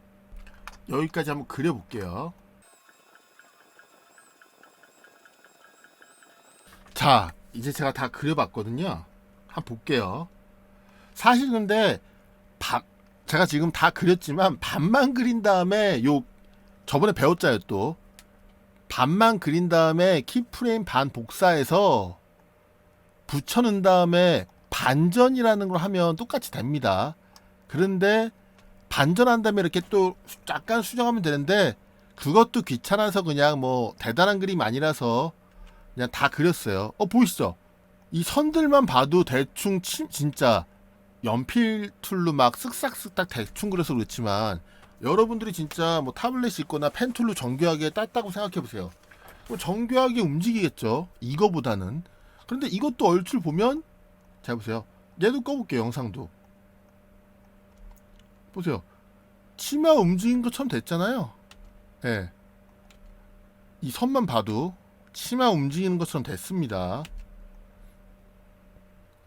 여기까지 한번 그려볼게요. 자, 이제 제가 다 그려봤거든요. 한번 볼게요. 사실 근데 제가 지금 다 그렸지만 반만 그린 다음에 저번에 배웠잖아요. 또 반만 그린 다음에 키프레임 반 복사해서 붙여놓은 다음에 반전이라는 걸 하면 똑같이 됩니다. 그런데 반전한 다음에 이렇게 또 약간 수정하면 되는데, 그것도 귀찮아서 그냥 뭐 대단한 그림 아니라서 그냥 다 그렸어요. 보이시죠? 이 선들만 봐도 대충 진짜 연필 툴로 막 쓱싹쓱싹 대충 그려서 그렇지만, 여러분들이 진짜 뭐 타블렛이 있거나 펜 툴로 정교하게 땄다고 생각해 보세요. 정교하게 움직이겠죠, 이거보다는. 그런데 이것도 얼추 보면, 잘 보세요. 얘도 꺼볼게요, 영상도. 보세요. 치마 움직인 것처럼 됐잖아요. 예. 이 선만 봐도 치마 움직이는 것처럼 됐습니다.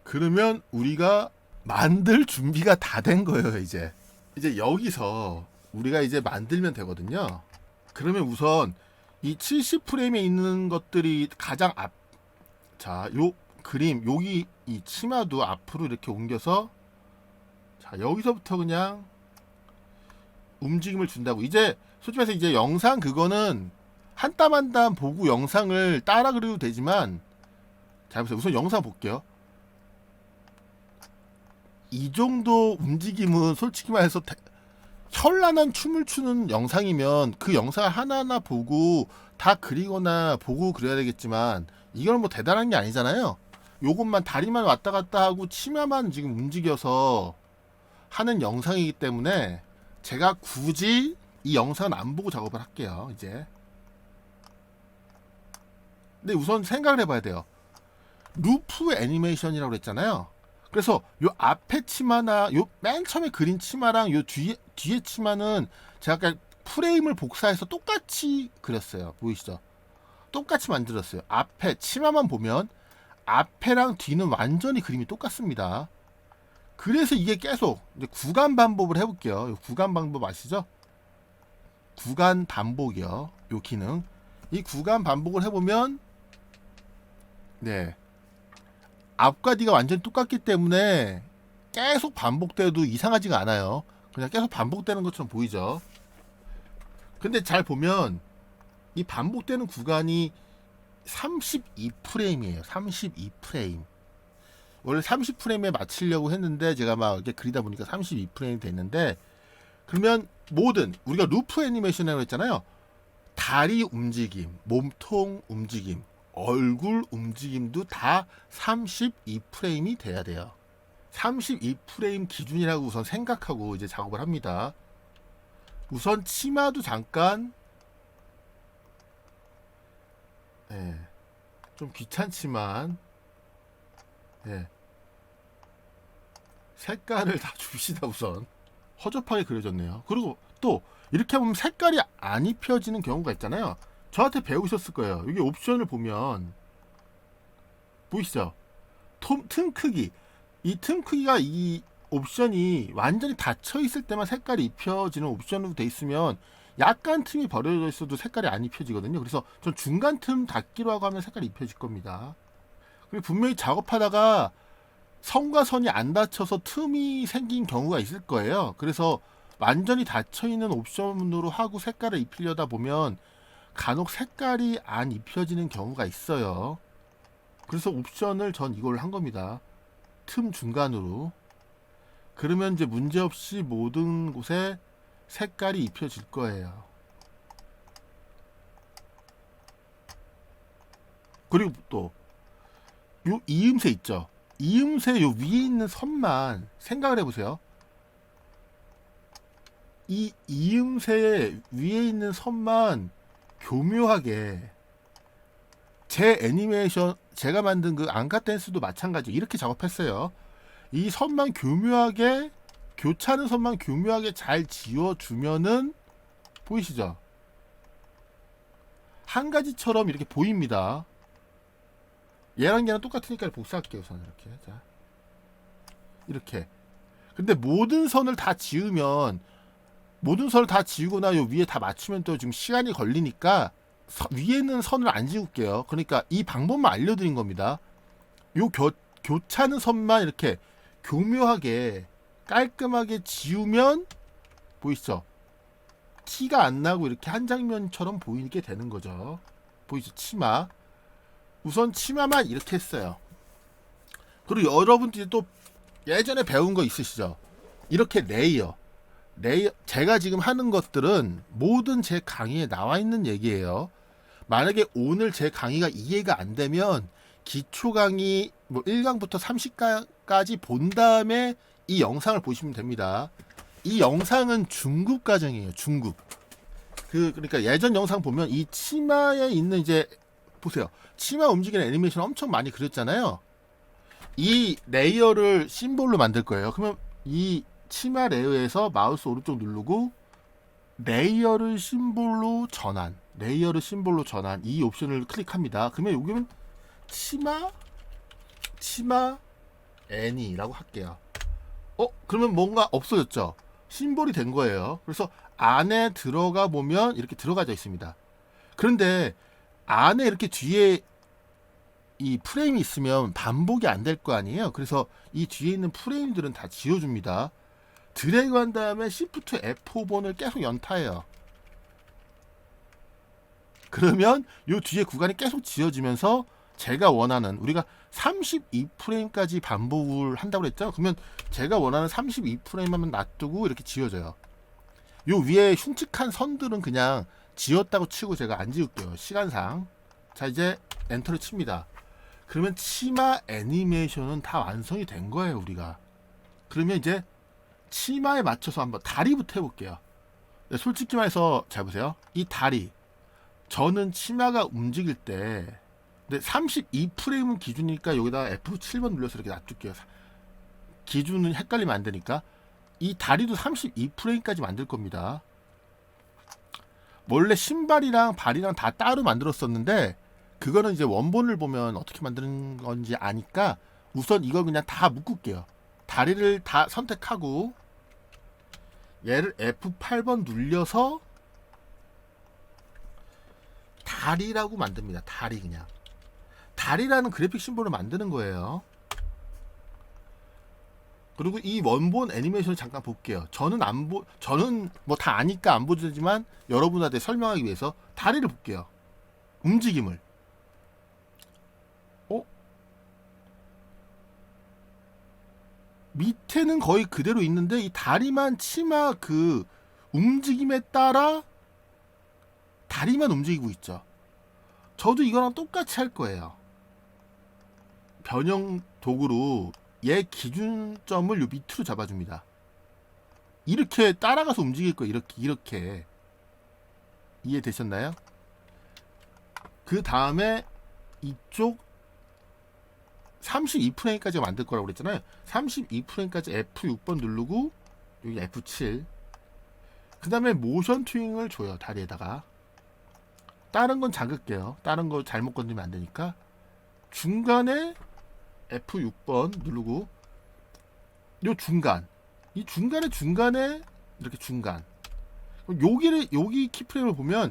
그러면 우리가 만들 준비가 다 된 거예요. 이제 여기서 우리가 이제 만들면 되거든요. 그러면 우선 이 70프레임에 있는 것들이 가장 요 그림, 여기 이 치마도 앞으로 이렇게 옮겨서, 자, 여기서부터 그냥 움직임을 준다고. 이제 솔직히 말해서 이제 영상 그거는 한 땀 한 땀 보고 영상을 따라 그려도 되지만, 자, 보세요. 우선 영상 볼게요. 이 정도 움직임은 솔직히 말해서 현란한 춤을 추는 영상이면 그 영상을 하나하나 보고 다 그리거나 보고 그려야 되겠지만, 이건 뭐 대단한 게 아니잖아요. 요것만 다리만 왔다 갔다 하고 치마만 지금 움직여서 하는 영상이기 때문에 제가 굳이 이 영상은 안 보고 작업을 할게요. 이제 근데 우선 생각을 해봐야 돼요. 루프 애니메이션이라고 그랬잖아요. 그래서 요 앞에 치마나 요 맨 처음에 그린 치마랑 요 뒤에 치마는 제가 아까 프레임을 복사해서 똑같이 그렸어요. 보이시죠? 똑같이 만들었어요. 앞에 치마만 보면 앞에랑 뒤는 완전히 그림이 똑같습니다. 그래서 이게 계속 이제 구간 반복을 해볼게요. 구간 반복 아시죠? 구간 반복이요. 요 기능. 이 구간 반복을 해보면 네 앞과 뒤가 완전히 똑같기 때문에 계속 반복돼도 이상하지가 않아요. 그냥 계속 반복되는 것처럼 보이죠. 근데 잘 보면 이 반복되는 구간이 32프레임이에요. 32프레임. 원래 30프레임에 맞추려고 했는데 제가 막 이렇게 그리다 보니까 32프레임이 됐는데, 그러면 모든 우리가 루프 애니메이션이라고 했잖아요. 다리 움직임, 몸통 움직임, 얼굴 움직임도 다 32프레임이 돼야 돼요. 32프레임 기준이라고 우선 생각하고 이제 작업을 합니다. 우선 치마도 잠깐 좀 귀찮지만 색깔을 다 줍시다. 우선 허접하게 그려졌네요. 그리고 또 이렇게 보면 색깔이 안 입혀지는 경우가 있잖아요. 저한테 배우셨을 거예요. 여기 옵션을 보면 보이시죠? 틈 크기. 이 틈 크기가 이 옵션이 완전히 닫혀 있을 때만 색깔이 입혀지는 옵션으로 돼 있으면 약간 틈이 버려져 있어도 색깔이 안 입혀지거든요. 그래서 전 중간 틈 닫기로 하고 하면 색깔이 입혀질 겁니다. 그리고 분명히 작업하다가 선과 선이 안 닫혀서 틈이 생긴 경우가 있을 거예요. 그래서 완전히 닫혀 있는 옵션으로 하고 색깔을 입히려다 보면 간혹 색깔이 안 입혀지는 경우가 있어요. 그래서 옵션을 전 이걸 한 겁니다. 틈 중간으로. 그러면 이제 문제없이 모든 곳에 색깔이 입혀질 거예요. 그리고 또 요 이음새 있죠. 이음새 요 위에 있는 선만 생각을 해보세요. 이 이음새 위에 있는 선만 교묘하게, 제 애니메이션 제가 만든 그 앙카 댄스도 마찬가지 이렇게 작업했어요. 이 선만 교묘하게, 교차하는 선만 교묘하게 잘 지워주면은 보이시죠? 한 가지처럼 이렇게 보입니다. 얘랑 얘랑 똑같으니까 복사할게요. 우선 이렇게. 자, 이렇게. 근데 모든 선을 다 지우면, 모든 선을 다 지우거나 요 위에 다 맞추면 또 지금 시간이 걸리니까 위에는 선을 안 지울게요. 그러니까 이 방법만 알려드린 겁니다. 요 교차하는 선만 이렇게 교묘하게 깔끔하게 지우면 보이시죠? 티가 안 나고 이렇게 한 장면처럼 보이게 되는 거죠. 보이죠? 치마. 우선 치마만 이렇게 했어요. 그리고 여러분들이 또 예전에 배운 거 있으시죠? 이렇게 레이어. 제가 지금 하는 것들은 모든 제 강의에 나와 있는 얘기예요. 만약에 오늘 제 강의가 이해가 안 되면 기초 강의 뭐 1강부터 30강까지 본 다음에 이 영상을 보시면 됩니다. 이 영상은 중급 과정이에요. 중급. 그러니까 예전 영상 보면 이 치마에 있는 이제 보세요. 치마 움직이는 애니메이션 엄청 많이 그렸잖아요. 이 레이어를 심볼로 만들 거예요. 그러면 이 치마 레이어에서 마우스 오른쪽 누르고 레이어를 심볼로 전환, 이 옵션을 클릭합니다. 그러면 여기는 치마 애니라고 할게요. 그러면 뭔가 없어졌죠? 심볼이 된 거예요. 그래서 안에 들어가 보면 이렇게 들어가져 있습니다. 그런데 안에 이렇게 뒤에 이 프레임이 있으면 반복이 안 될 거 아니에요. 그래서 이 뒤에 있는 프레임들은 다 지워줍니다. 드래그 한 다음에 Shift F5번을 계속 연타해요. 그러면 요 뒤에 구간이 계속 지워지면서 제가 원하는, 우리가 32프레임까지 반복을 한다고 했죠. 그러면 제가 원하는 32프레임만 놔두고 이렇게 지워져요. 요 위에 흉측한 선들은 그냥 지웠다고 치고 제가 안 지울게요. 시간상. 자, 이제 엔터를 칩니다. 그러면 치마 애니메이션은 다 완성이 된 거예요. 우리가. 그러면 이제 치마에 맞춰서 한번 다리부터 해볼게요. 솔직히 말해서 잘 보세요. 이 다리, 저는 치마가 움직일 때, 근데 32프레임은 기준이니까 여기다 F7번 눌러서 이렇게 놔둘게요. 기준은 헷갈리면 안 되니까 이 다리도 32프레임까지 만들 겁니다. 원래 신발이랑 발이랑 다 따로 만들었었는데 그거는 이제 원본을 보면 어떻게 만드는 건지 아니까 우선 이거 그냥 다 묶을게요. 다리를 다 선택하고 얘를 F8번 눌려서 다리라고 만듭니다. 다리 그냥. 다리라는 그래픽 심볼을 만드는 거예요. 그리고 이 원본 애니메이션을 잠깐 볼게요. 저는 뭐 다 아니까 안 보지만 여러분한테 설명하기 위해서 다리를 볼게요. 움직임을. 밑에는 거의 그대로 있는데 이 다리만 치마 그 움직임에 따라 다리만 움직이고 있죠. 저도 이거랑 똑같이 할 거예요. 변형 도구로 얘 기준점을 요 밑으로 잡아줍니다. 이렇게 따라가서 움직일 거예요. 이렇게 이해되셨나요? 그 다음에 이쪽 32프레임까지 만들 거라고 그랬잖아요. 32프레임까지 F6번 누르고 여기 F7. 그 다음에 모션 튜닝을 줘요. 다리에다가. 다른 건 잠글게요. 다른 거 잘못 건드리면 안 되니까. 중간에 F6번 누르고 요 중간. 이 중간에 이렇게 중간. 여기 키프레임을 보면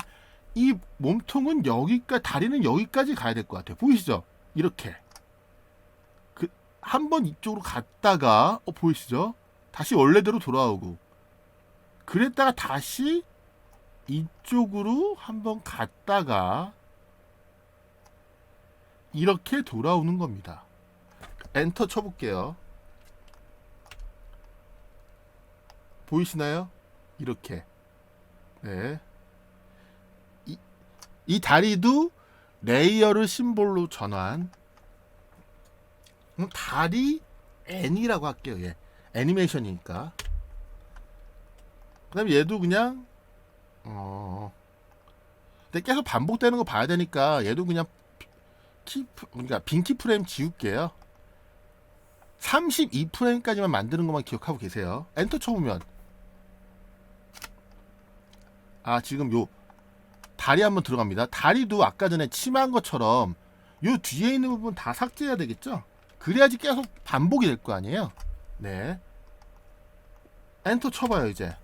이 몸통은 여기까지, 다리는 여기까지 가야 될 것 같아요. 보이시죠? 이렇게. 한번 이쪽으로 갔다가 보이시죠? 다시 원래대로 돌아오고 그랬다가 다시 이쪽으로 한번 갔다가 이렇게 돌아오는 겁니다. 엔터 쳐볼게요. 보이시나요? 이렇게. 네. 이 다리도 레이어를 심볼로 전환. 다리 N이라고 할게요. 예. 애니메이션이니까. 그 다음에 얘도 그냥 근데 계속 반복되는 거 봐야 되니까 얘도 그냥 그러니까 빈키 프레임 지울게요. 32프레임까지만 만드는 것만 기억하고 계세요. 엔터 쳐보면 지금 요 다리 한번 들어갑니다. 다리도 아까 전에 치마한 것처럼 요 뒤에 있는 부분 다 삭제해야 되겠죠? 그래야지 계속 반복이 될 거 아니에요. 네. 엔터 쳐봐요 이제.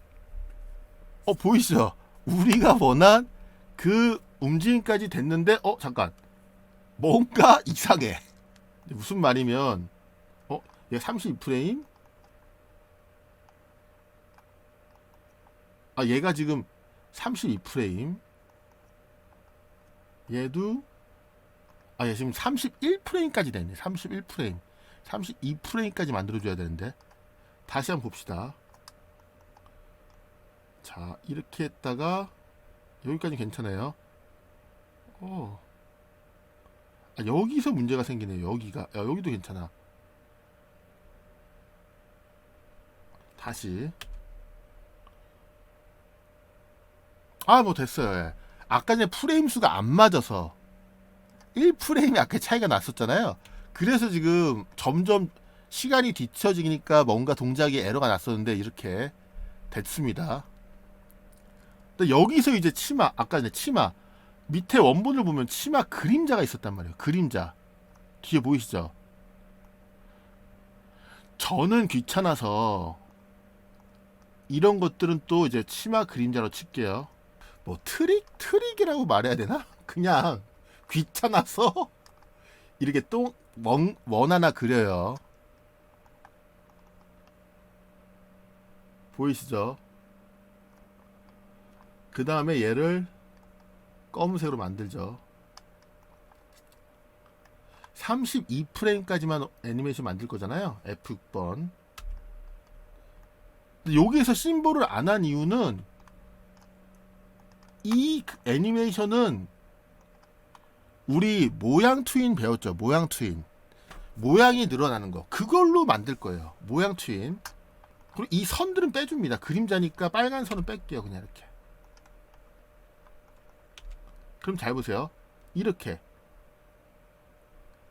보이시죠? 우리가 원한 그 움직임까지 됐는데 잠깐 뭔가 이상해. 무슨 말이면 얘 32프레임? 얘가 지금 32프레임. 얘도 얘 지금 31프레임까지 됐네. 31프레임. 32프레임까지 만들어줘야 되는데. 다시 한번 봅시다. 자, 이렇게 했다가 여기까지 괜찮아요. 여기서 문제가 생기네요. 여기도 괜찮아. 다시. 뭐 됐어요. 예. 아까 전에 프레임 수가 안 맞아서 1프레임이 아까 차이가 났었잖아요. 그래서 지금 점점 시간이 뒤처지니까 뭔가 동작에 에러가 났었는데 이렇게 됐습니다. 근데 여기서 이제 아까 전에 치마 밑에 원본을 보면 치마 그림자가 있었단 말이에요. 그림자 뒤에 보이시죠? 저는 귀찮아서 이런 것들은 또 이제 치마 그림자로 칠게요. 뭐 트릭이라고 말해야 되나? 그냥 귀찮아서 이렇게 또 원 하나 그려요. 보이시죠? 그 다음에 얘를 검은색으로 만들죠. 32프레임까지만 애니메이션 만들 거잖아요. F6번. 여기에서 심볼을 안 한 이유는 이 애니메이션은 우리 모양 트윈 배웠죠. 모양 트윈. 모양이 늘어나는 거. 그걸로 만들 거예요. 모양 트윈. 그리고 이 선들은 빼줍니다. 그림자니까 빨간 선은 뺄게요. 그냥 이렇게. 그럼 잘 보세요. 이렇게.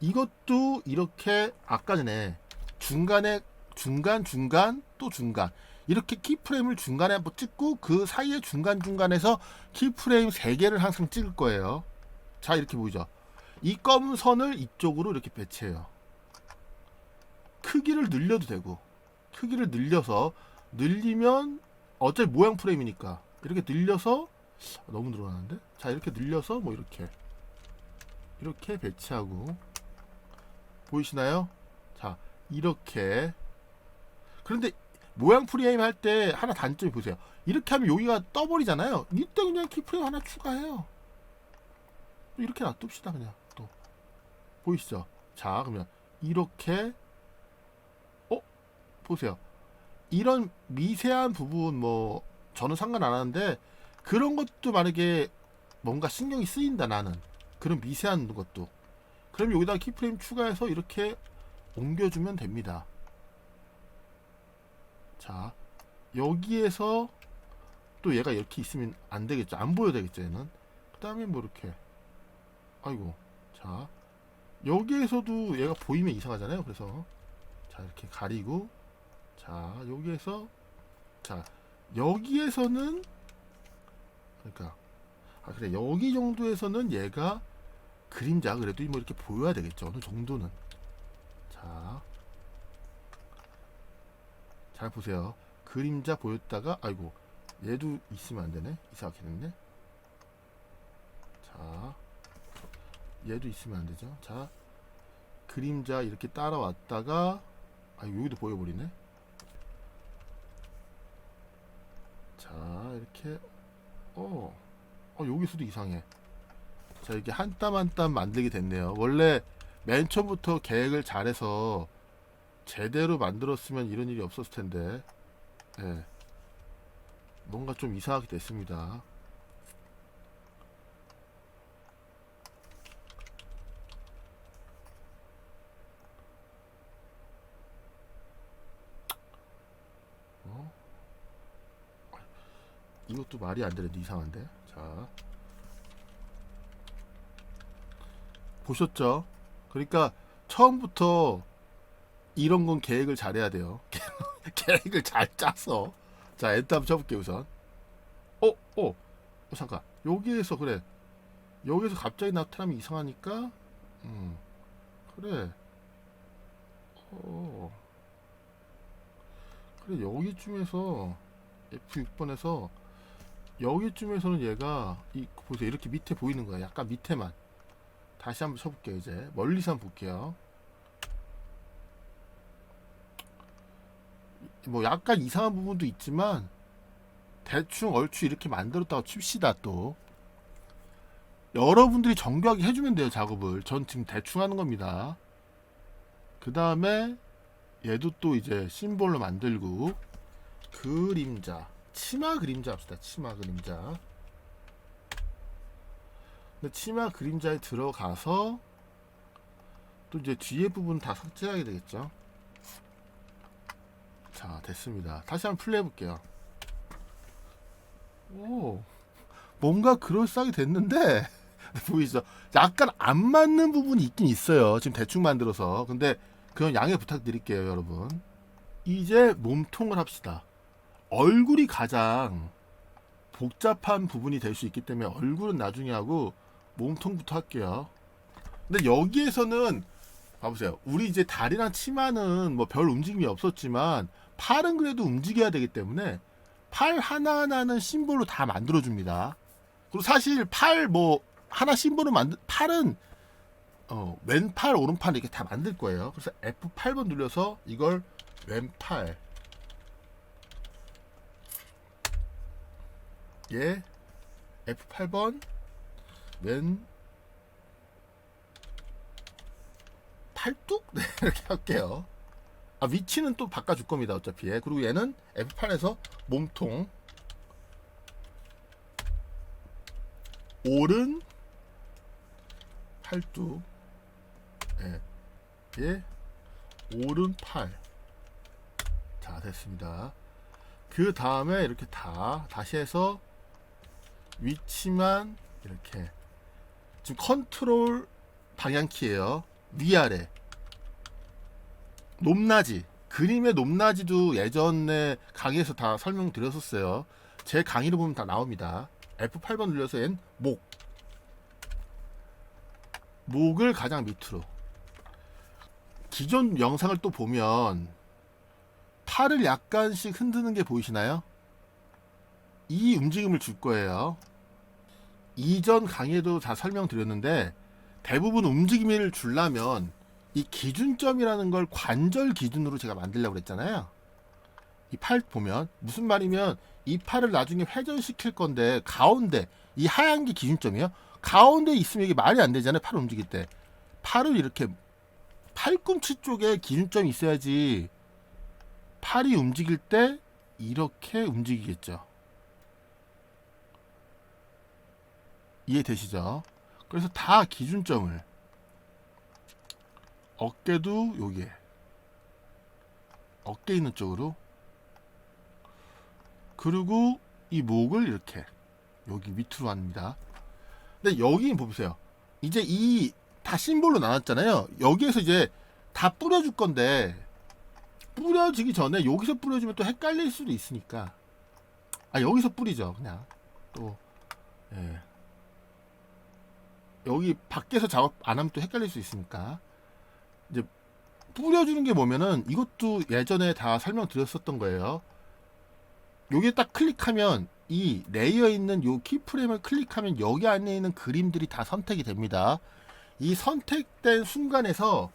이것도 이렇게 아까 전에 중간에 중간 중간 또 중간 이렇게 키프레임을 중간에 한번 찍고 그 사이에 중간중간에서 키프레임 3개를 항상 찍을 거예요. 자, 이렇게 보이죠? 이 검은 선을 이쪽으로 이렇게 배치해요. 크기를 늘려도 되고, 크기를 늘리면 어차피 모양 프레임이니까 이렇게 늘려서, 너무 늘어나는데? 자, 이렇게 늘려서 뭐 이렇게 배치하고, 보이시나요? 자, 이렇게. 그런데 모양 프레임 할 때 하나 단점이 보세요. 이렇게 하면 여기가 떠버리잖아요. 이때 그냥 키프레임 하나 추가해요. 이렇게 놔둡시다. 그냥 또 보이시죠? 자, 그러면 이렇게 보세요. 이런 미세한 부분 뭐 저는 상관 안 하는데, 그런 것도 만약에 뭔가 신경이 쓰인다 나는, 그런 미세한 것도, 그럼 여기다 키프레임 추가해서 이렇게 옮겨주면 됩니다. 자, 여기에서 또 얘가 이렇게 있으면 안 되겠죠. 안 보여야 되겠죠, 얘는. 그 다음에 뭐 이렇게, 아이고, 자, 여기에서도 얘가 보이면 이상하잖아요. 그래서 자, 이렇게 가리고, 자, 여기에서, 자, 여기에서는, 그러니까, 그래, 여기 정도에서는 얘가 그림자 그래도 뭐 이렇게 보여야 되겠죠. 어느 정도는. 자, 잘 보세요. 그림자 보였다가, 아이고, 얘도 있으면 안 되네. 이상하게 됐네. 자, 얘도 있으면 안 되죠. 자, 그림자 이렇게 따라왔다가, 여기도 보여버리네. 자, 이렇게, 여기서도 이상해. 자, 이렇게 한 땀 한 땀 만들게 됐네요. 원래 맨 처음부터 계획을 잘해서 제대로 만들었으면 이런 일이 없었을 텐데, 예, 뭔가 좀 이상하게 됐습니다. 이것도 말이 안 되는데 이상한데. 자, 보셨죠? 그러니까 처음부터 이런 건 계획을 잘해야 돼요. 계획을 잘 짜서. 자, 엔터 한번 쳐볼게요. 우선 잠깐, 여기에서, 그래, 여기서 갑자기 나타나면 이상하니까, 그래, 그래, 여기쯤에서 F6번에서 여기쯤에서는 얘가 보세요. 이렇게 밑에 보이는 거야. 약간 밑에만. 다시 한번 쳐볼게요. 이제 멀리서 한번 볼게요. 뭐 약간 이상한 부분도 있지만 대충 얼추 이렇게 만들었다고 칩시다. 또 여러분들이 정교하게 해주면 돼요. 작업을. 전 지금 대충 하는 겁니다. 그 다음에 얘도 또 이제 심볼로 만들고, 그림자, 치마 그림자 합시다. 치마 그림자. 근데 치마 그림자에 들어가서 또 이제 뒤에 부분 다 삭제해야 되겠죠. 자, 됐습니다. 다시 한번 플레이 해볼게요. 뭔가 그럴싸하게 됐는데 보이죠? 약간 안 맞는 부분이 있긴 있어요. 지금 대충 만들어서. 근데 그건 양해 부탁드릴게요, 여러분. 이제 몸통을 합시다. 얼굴이 가장 복잡한 부분이 될 수 있기 때문에 얼굴은 나중에 하고 몸통부터 할게요. 근데 여기에서는 봐보세요. 우리 이제 다리랑 치마는 뭐 별 움직임이 없었지만 팔은 그래도 움직여야 되기 때문에 팔 하나하나는 심볼로 다 만들어줍니다. 그리고 사실 팔 뭐 하나 심볼로 팔은 왼팔 오른팔 이렇게 다 만들 거예요. 그래서 F8번 눌러서 이걸 왼팔, 예, F8번 왼 팔뚝? 네, 이렇게 할게요. 위치는 또 바꿔줄 겁니다. 어차피. 그리고 얘는 F8에서 몸통, 오른 팔뚝, 예, 오른팔. 자, 됐습니다. 그 다음에 이렇게 다시 해서 위치만 이렇게, 지금 컨트롤 방향키예요. 위아래, 높낮이, 그림의 높낮이도 예전에 강의에서 다 설명드렸었어요. 제 강의를 보면 다 나옵니다. F8번 눌러서 N 목을 가장 밑으로. 기존 영상을 또 보면 팔을 약간씩 흔드는 게 보이시나요? 이 움직임을 줄 거예요. 이전 강의에도 다 설명드렸는데 대부분 움직임을 주려면 이 기준점이라는 걸 관절 기준으로 제가 만들려고 그랬잖아요. 이 팔 보면 무슨 말이면 이 팔을 나중에 회전시킬 건데 가운데 이 하얀 게 기준점이에요. 가운데 있으면 이게 말이 안 되잖아요. 팔을 움직일 때 팔을 이렇게 팔꿈치 쪽에 기준점이 있어야지 팔이 움직일 때 이렇게 움직이겠죠. 이해되시죠? 그래서 다 기준점을 어깨도 여기에 어깨 있는 쪽으로 그리고 이 목을 이렇게 여기 밑으로 합니다. 근데 여기 보세요. 이제 이 다 심볼로 나눴잖아요. 여기에서 이제 다 뿌려줄 건데 뿌려지기 전에 여기서 뿌려주면 또 헷갈릴 수도 있으니까 여기서 뿌리죠. 그냥 또 예. 여기 밖에서 작업 안 하면 또 헷갈릴 수 있으니까 이제 뿌려주는 게 뭐면은 이것도 예전에 다 설명드렸었던 거예요. 여기에 딱 클릭하면 이 레이어에 있는 요 키프레임을 클릭하면 여기 안에 있는 그림들이 다 선택이 됩니다. 이 선택된 순간에서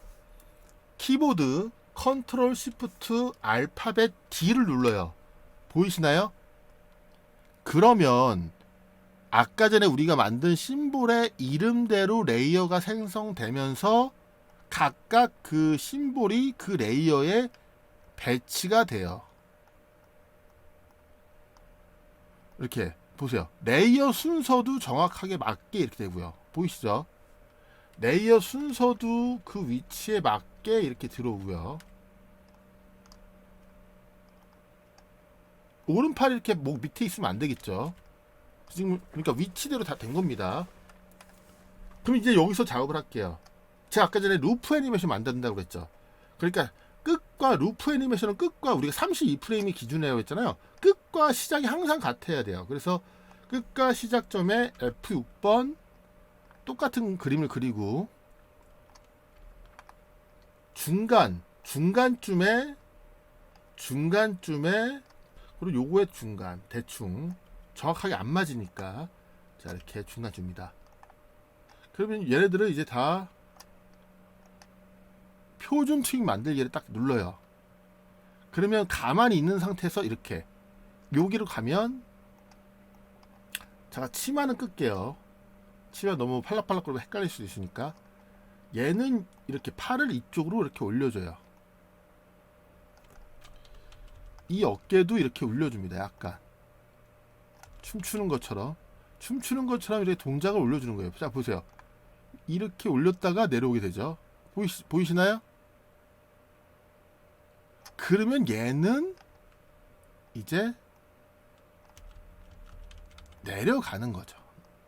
키보드 컨트롤 시프트 알파벳 D를 눌러요. 보이시나요? 그러면 아까 전에 우리가 만든 심볼의 이름대로 레이어가 생성되면서 각각 그 심볼이 그 레이어에 배치가 돼요. 이렇게 보세요. 레이어 순서도 정확하게 맞게 이렇게 되고요. 보이시죠? 레이어 순서도 그 위치에 맞게 이렇게 들어오고요. 오른팔이 이렇게 목 밑에 있으면 안 되겠죠. 지금 그러니까 위치대로 다 된 겁니다. 그럼 이제 여기서 작업을 할게요. 제가 아까 전에 루프 애니메이션 만든다고 그랬죠. 그러니까 끝과 루프 애니메이션은 끝과 우리가 32프레임이 기준이라고 했잖아요. 끝과 시작이 항상 같아야 돼요. 그래서 끝과 시작점에 F6번 똑같은 그림을 그리고 중간쯤에 그리고 요거의 중간 대충 정확하게 안 맞으니까 자 이렇게 중간 줍니다. 그러면 얘네들은 이제 다 표준 트윙 만들기를 딱 눌러요. 그러면 가만히 있는 상태에서 이렇게 여기로 가면 제가 치마는 끌게요. 치마 너무 팔락팔락거리고 헷갈릴 수도 있으니까 얘는 이렇게 팔을 이쪽으로 이렇게 올려줘요. 이 어깨도 이렇게 올려줍니다. 약간 춤추는 것처럼 이렇게 동작을 올려주는 거예요. 자 보세요. 이렇게 올렸다가 내려오게 되죠. 보이시나요? 그러면 얘는 이제 내려가는 거죠.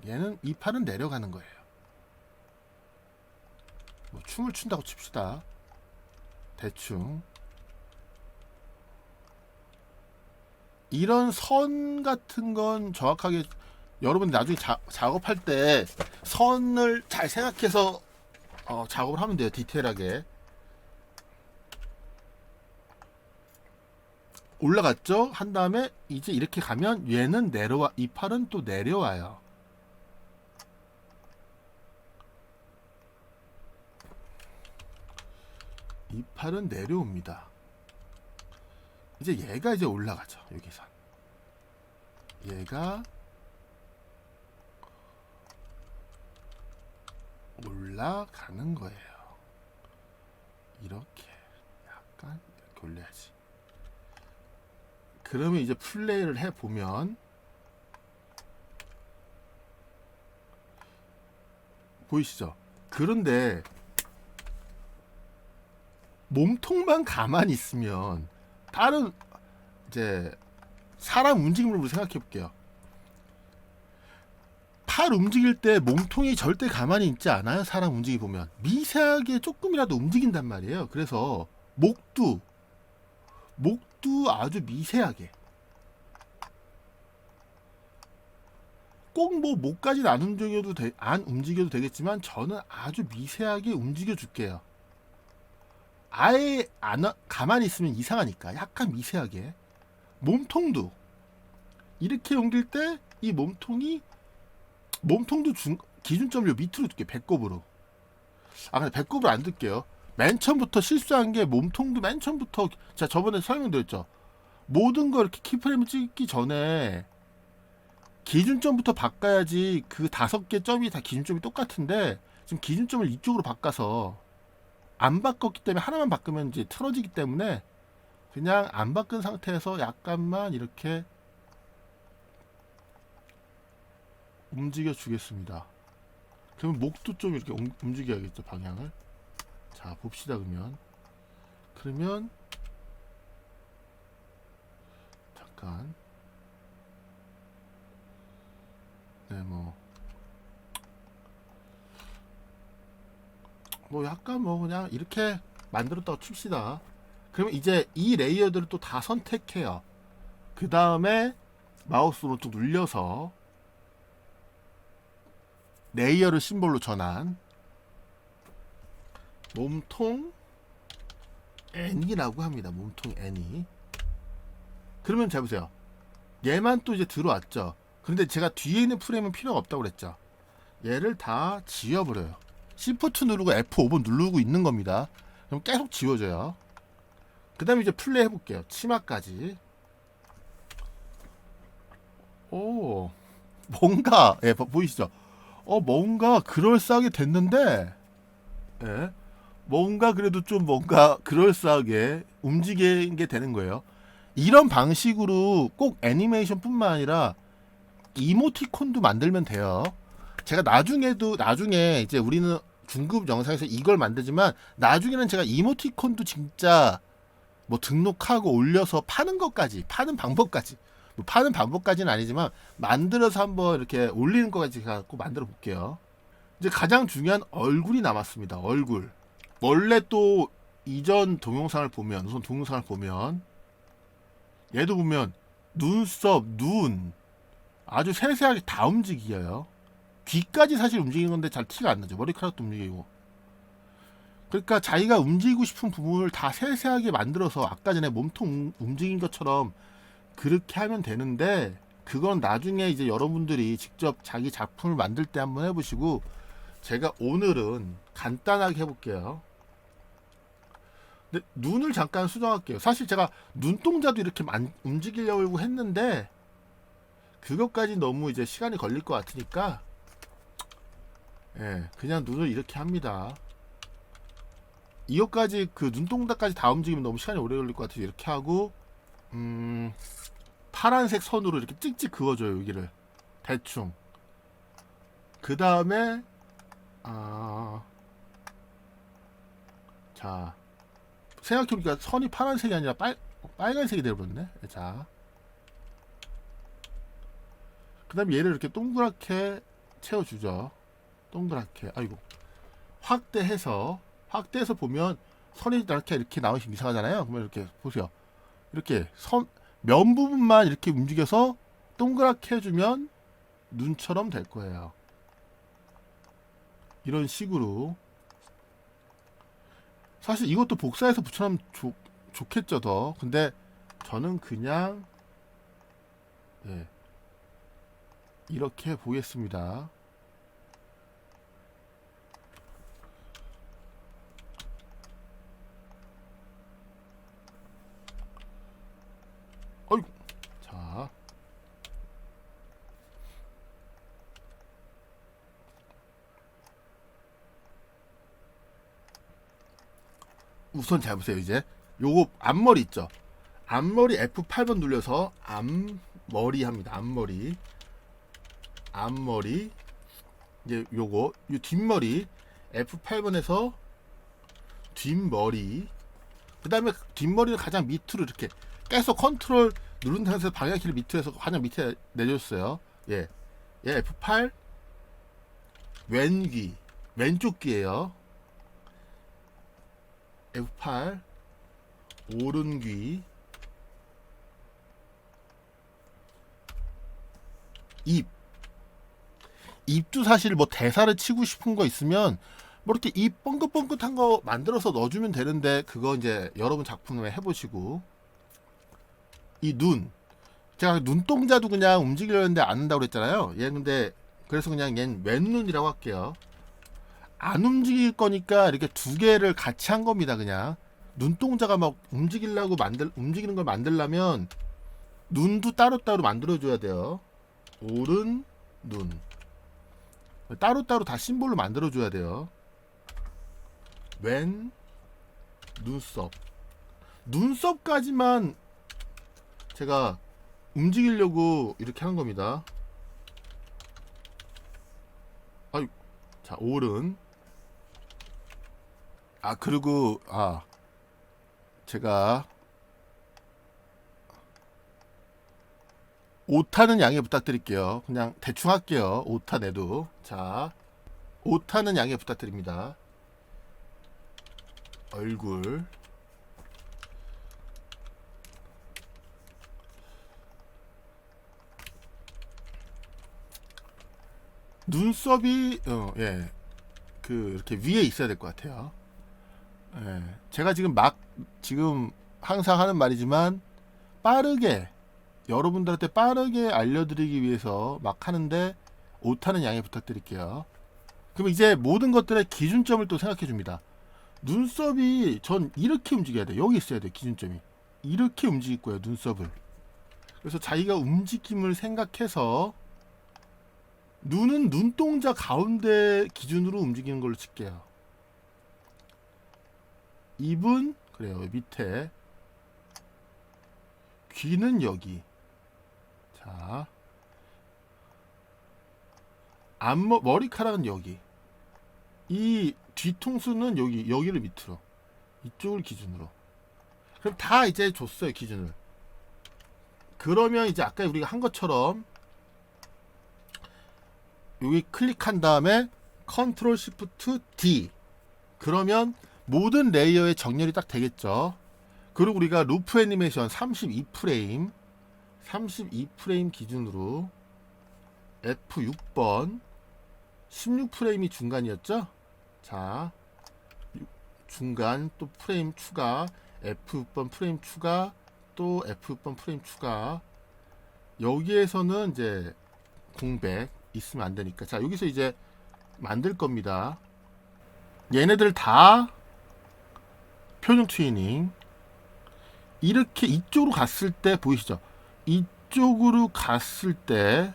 얘는 이 팔은 내려가는 거예요. 뭐 춤을 춘다고 칩시다. 대충 이런 선 같은 건 정확하게 여러분이 나중에 작업할 때 선을 잘 생각해서 작업을 하면 돼요. 디테일하게 올라갔죠. 한 다음에 이제 이렇게 가면 얘는 내려와, 이 팔은 또 내려와요. 이 팔은 내려옵니다. 이제 얘가 이제 올라가죠. 여기서 얘가 올라가는 거예요. 이렇게 약간 이렇게 올려야지. 그러면 이제 플레이를 해보면 보이시죠? 그런데 몸통만 가만히 있으면 다른 이제 사람 움직임으로 생각해 볼게요. 팔 움직일 때 몸통이 절대 가만히 있지 않아요. 사람 움직이 보면 미세하게 조금이라도 움직인단 말이에요. 그래서 목도 목도 아주 미세하게, 꼭 뭐 목까지는 안 움직여도 되겠지만 저는 아주 미세하게 움직여 줄게요. 아예 안 가만히 있으면 이상하니까 약간 미세하게. 몸통도 이렇게 옮길 때 이 몸통도 기준점을 밑으로 둘게. 배꼽으로. 근데 배꼽을 안 둘게요. 맨 처음부터 실수한 게 몸통도 맨 처음부터, 제가 저번에 설명드렸죠. 모든 걸 이렇게 키프레임을 찍기 전에 기준점부터 바꿔야지. 그 5개 점이 다 기준점이 똑같은데 지금 기준점을 이쪽으로 바꿔서 안 바꿨기 때문에, 하나만 바꾸면 이제 틀어지기 때문에 그냥 안 바꾼 상태에서 약간만 이렇게 움직여 주겠습니다. 그러면 목도 좀 이렇게 움직여야겠죠, 방향을. 자, 봅시다. 그러면 잠깐, 네, 약간 그냥 이렇게 만들었다고 칩시다. 그러면 이제 이 레이어들을 또 다 선택해요. 그 다음에 마우스 오른쪽 눌려서 레이어를 심볼로 전환, 몸통 N이라고 합니다. 몸통 N이. 그러면 잘 보세요. 얘만 또 이제 들어왔죠. 근데 제가 뒤에 있는 프레임은 필요가 없다고 그랬죠. 얘를 다 지워버려요. Shift 누르고 F5번 누르고 있는 겁니다. 그럼 계속 지워져요. 그 다음에 이제 플레이 해볼게요. 치마까지. 오, 뭔가, 예, 보이시죠? 뭔가 그럴싸하게 됐는데, 예, 뭔가 그래도 좀 뭔가 그럴싸하게 움직이게 되는 거예요. 이런 방식으로 꼭 애니메이션뿐만 아니라 이모티콘도 만들면 돼요. 제가 나중에 이제 우리는 중급 영상에서 이걸 만들지만, 나중에는 제가 이모티콘도 진짜 뭐 등록하고 올려서 파는 방법까지, 파는 방법까지는 아니지만 만들어서 한번 이렇게 올리는 것까지 갖고 만들어 볼게요. 이제 가장 중요한 얼굴이 남았습니다. 얼굴. 원래 또 이전 동영상을 보면, 우선 동영상을 보면 얘도 보면 눈썹, 눈 아주 세세하게 다 움직여요. 귀까지 사실 움직이는 건데 잘 티가 안 나죠. 머리카락도 움직이고. 그러니까 자기가 움직이고 싶은 부분을 다 세세하게 만들어서 아까 전에 몸통 움직인 것처럼 그렇게 하면 되는데, 그건 나중에 이제 여러분들이 직접 자기 작품을 만들 때 한번 해보시고, 제가 오늘은 간단하게 해볼게요. 근데 눈을 잠깐 수정할게요. 사실 제가 눈동자도 이렇게 움직이려고 했는데 그것까지 너무 이제 시간이 걸릴 것 같으니까, 예, 그냥 눈을 이렇게 합니다. 이것까지, 그 눈동자까지 다 움직이면 너무 시간이 오래 걸릴 것 같아서 이렇게 하고, 파란색 선으로 이렇게 찍찍 그어줘요. 여기를 대충. 그 다음에 자, 생각해보니까 선이 파란색이 아니라 빨간색이 되어버렸네. 자, 그 다음에 얘를 이렇게 동그랗게 채워주죠. 동그랗게. 아이고. 확대해서 보면 선이 이렇게 나오시면 이상하잖아요. 그러면 이렇게 보세요. 이렇게 면 부분만 이렇게 움직여서 동그랗게 해주면 눈처럼 될 거예요. 이런 식으로. 사실 이것도 복사해서 붙여놓으면 좋겠죠, 더. 근데 저는 그냥, 예, 이렇게 보겠습니다. 어이구. 자, 우선 잘 보세요. 이제 요거 앞머리 있죠. 앞머리 F8번 눌려서 앞머리 합니다. 앞머리. 이제 요거 요 뒷머리 F8번에서 뒷머리. 그 다음에 뒷머리를 가장 밑으로 이렇게 계속 컨트롤 누른 상태에서 방향키를 밑에서 가장 밑에 내줬어요. 예, F8 왼귀, 왼쪽 귀에요. F8 오른귀, 입. 입도 사실 뭐 대사를 치고 싶은 거 있으면 뭐 이렇게 입 뻥긋뻥긋한 거 만들어서 넣어주면 되는데, 그거 이제 여러분 작품에 해보시고. 이 눈. 제가 눈동자도 그냥 움직이려는데 안 한다고 그랬잖아요. 얘 근데 그래서 그냥 얜 왼눈이라고 할게요. 안 움직일 거니까 이렇게 두 개를 같이 한 겁니다. 그냥 눈동자가 막 움직이는 걸 만들려면 눈도 따로따로 만들어줘야 돼요. 오른 눈 따로따로 다 심볼로 만들어줘야 돼요. 왼 눈썹까지만 제가 움직이려고 이렇게 한 겁니다. 아유, 자, 오른. 그리고 제가 오타는 양해 부탁드릴게요. 그냥 대충 할게요. 오타 내도. 자, 오타는 양해 부탁드립니다. 얼굴. 눈썹이 이렇게 위에 있어야 될 것 같아요. 예, 제가 지금 항상 하는 말이지만 빠르게 여러분들한테 빠르게 알려드리기 위해서 막 하는데 오타는 양해 부탁드릴게요. 그럼 이제 모든 것들의 기준점을 또 생각해 줍니다. 눈썹이 전 이렇게 움직여야 돼. 여기 있어야 돼. 기준점이 이렇게 움직일 거예요. 눈썹을. 그래서 자기가 움직임을 생각해서 눈은 눈동자 가운데 기준으로 움직이는 걸로 칠게요. 입은 그래요. 밑에. 귀는 여기. 자, 머리카락은 여기. 이 뒤통수는 여기를 밑으로. 이쪽을 기준으로. 그럼 다 이제 줬어요. 기준을. 그러면 이제 아까 우리가 한 것처럼 여기 클릭한 다음에 컨트롤 시프트 D. 그러면 모든 레이어의 정렬이 딱 되겠죠. 그리고 우리가 루프 애니메이션 32프레임 기준으로 F6번 16프레임이 중간이었죠. 자, 중간 또 프레임 추가, F6번 프레임 추가, 또 F6번 프레임 추가. 여기에서는 이제 공백 있으면 안 되니까. 자, 여기서 이제 만들 겁니다. 얘네들 다 표준 트위닝. 이렇게 이쪽으로 갔을 때 보이시죠? 이쪽으로 갔을 때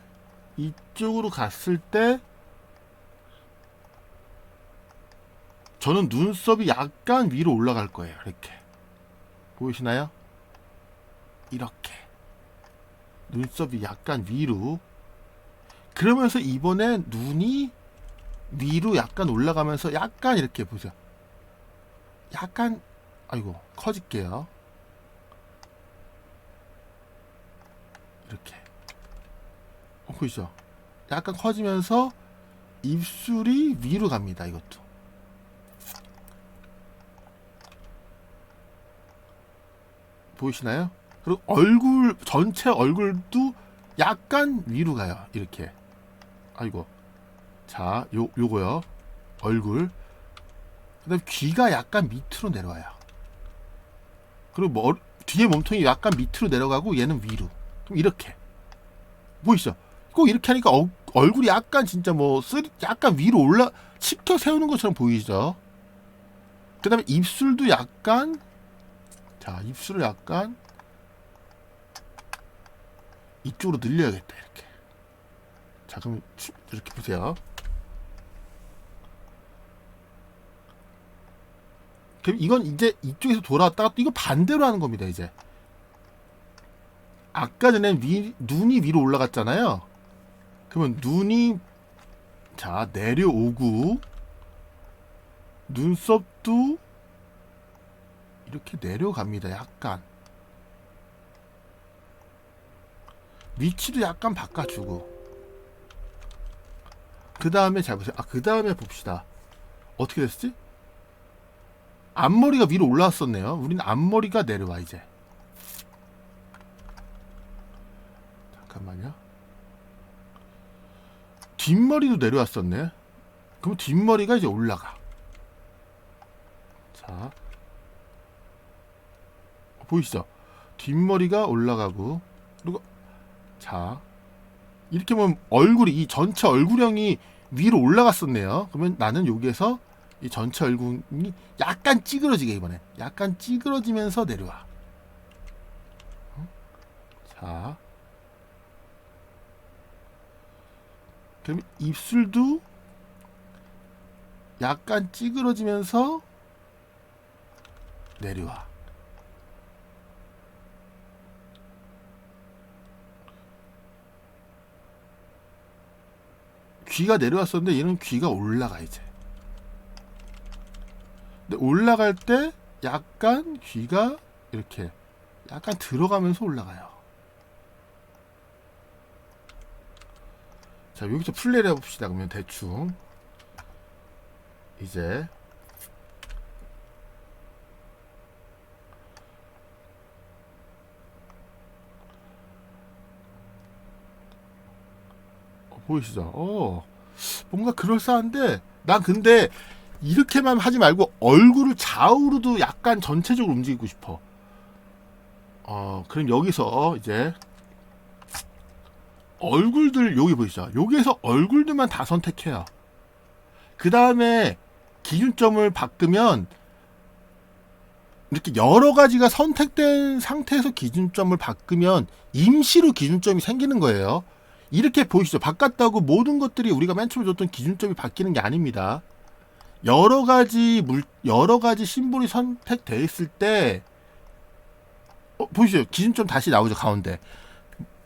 저는 눈썹이 약간 위로 올라갈 거예요. 이렇게 보이시나요? 이렇게 눈썹이 약간 위로. 그러면서 이번에 눈이 위로 약간 올라가면서 약간 이렇게 보세요. 약간 커질게요. 이렇게 보이시죠? 약간 커지면서 입술이 위로 갑니다. 이것도 보이시나요? 그리고 전체 얼굴도 약간 위로 가요. 이렇게. 자, 요거요. 얼굴. 그다음 귀가 약간 밑으로 내려와요. 그리고 뒤에 몸통이 약간 밑으로 내려가고 얘는 위로. 그럼 이렇게 보이시죠? 꼭 이렇게 하니까 얼굴이 약간 진짜 약간 위로 치켜 세우는 것처럼 보이죠? 그 다음에 입술도 약간, 자, 입술을 약간 이쪽으로 늘려야겠다. 이렇게. 자, 그럼 이렇게 보세요. 그럼 이건 이제 이쪽에서 돌아왔다가 또 이거 반대로 하는 겁니다. 이제 아까 전에 눈이 위로 올라갔잖아요. 그러면 눈이 자 내려오고 눈썹도 이렇게 내려갑니다. 약간 위치도 약간 바꿔주고. 그 다음에 잘 보세요. 그 다음에 봅시다. 어떻게 됐지? 앞머리가 위로 올라왔었네요. 우리는 앞머리가 내려와. 이제 잠깐만요. 뒷머리도 내려왔었네. 그럼 뒷머리가 이제 올라가. 자, 보이시죠? 뒷머리가 올라가고, 그리고 자, 이렇게 보면 얼굴이, 이 전체 얼굴형이 위로 올라갔었네요. 그러면 나는 여기에서 이 전체 얼굴이 약간 찌그러지게, 이번에 약간 찌그러지면서 내려와. 자, 그럼 입술도 약간 찌그러지면서 내려와. 귀가 내려왔었는데 얘는 귀가 올라가 이제. 근데 올라갈 때 약간 귀가 이렇게 약간 들어가면서 올라가요. 자, 여기서 플레이를 해봅시다. 그러면 대충 이제 보이시죠? 뭔가 그럴싸한데, 난 근데 이렇게만 하지 말고 얼굴을 좌우로도 약간 전체적으로 움직이고 싶어. 그럼 여기서 이제 얼굴들, 여기 보이시죠? 여기에서 얼굴들만 다 선택해요. 그 다음에 기준점을 바꾸면 이렇게 여러 가지가 선택된 상태에서 기준점을 바꾸면 임시로 기준점이 생기는 거예요. 이렇게 보이시죠? 바꿨다고 모든 것들이 우리가 맨 처음에 줬던 기준점이 바뀌는 게 아닙니다. 여러 가지 심볼이 선택되어 있을 때, 보이시죠? 기준점 다시 나오죠, 가운데.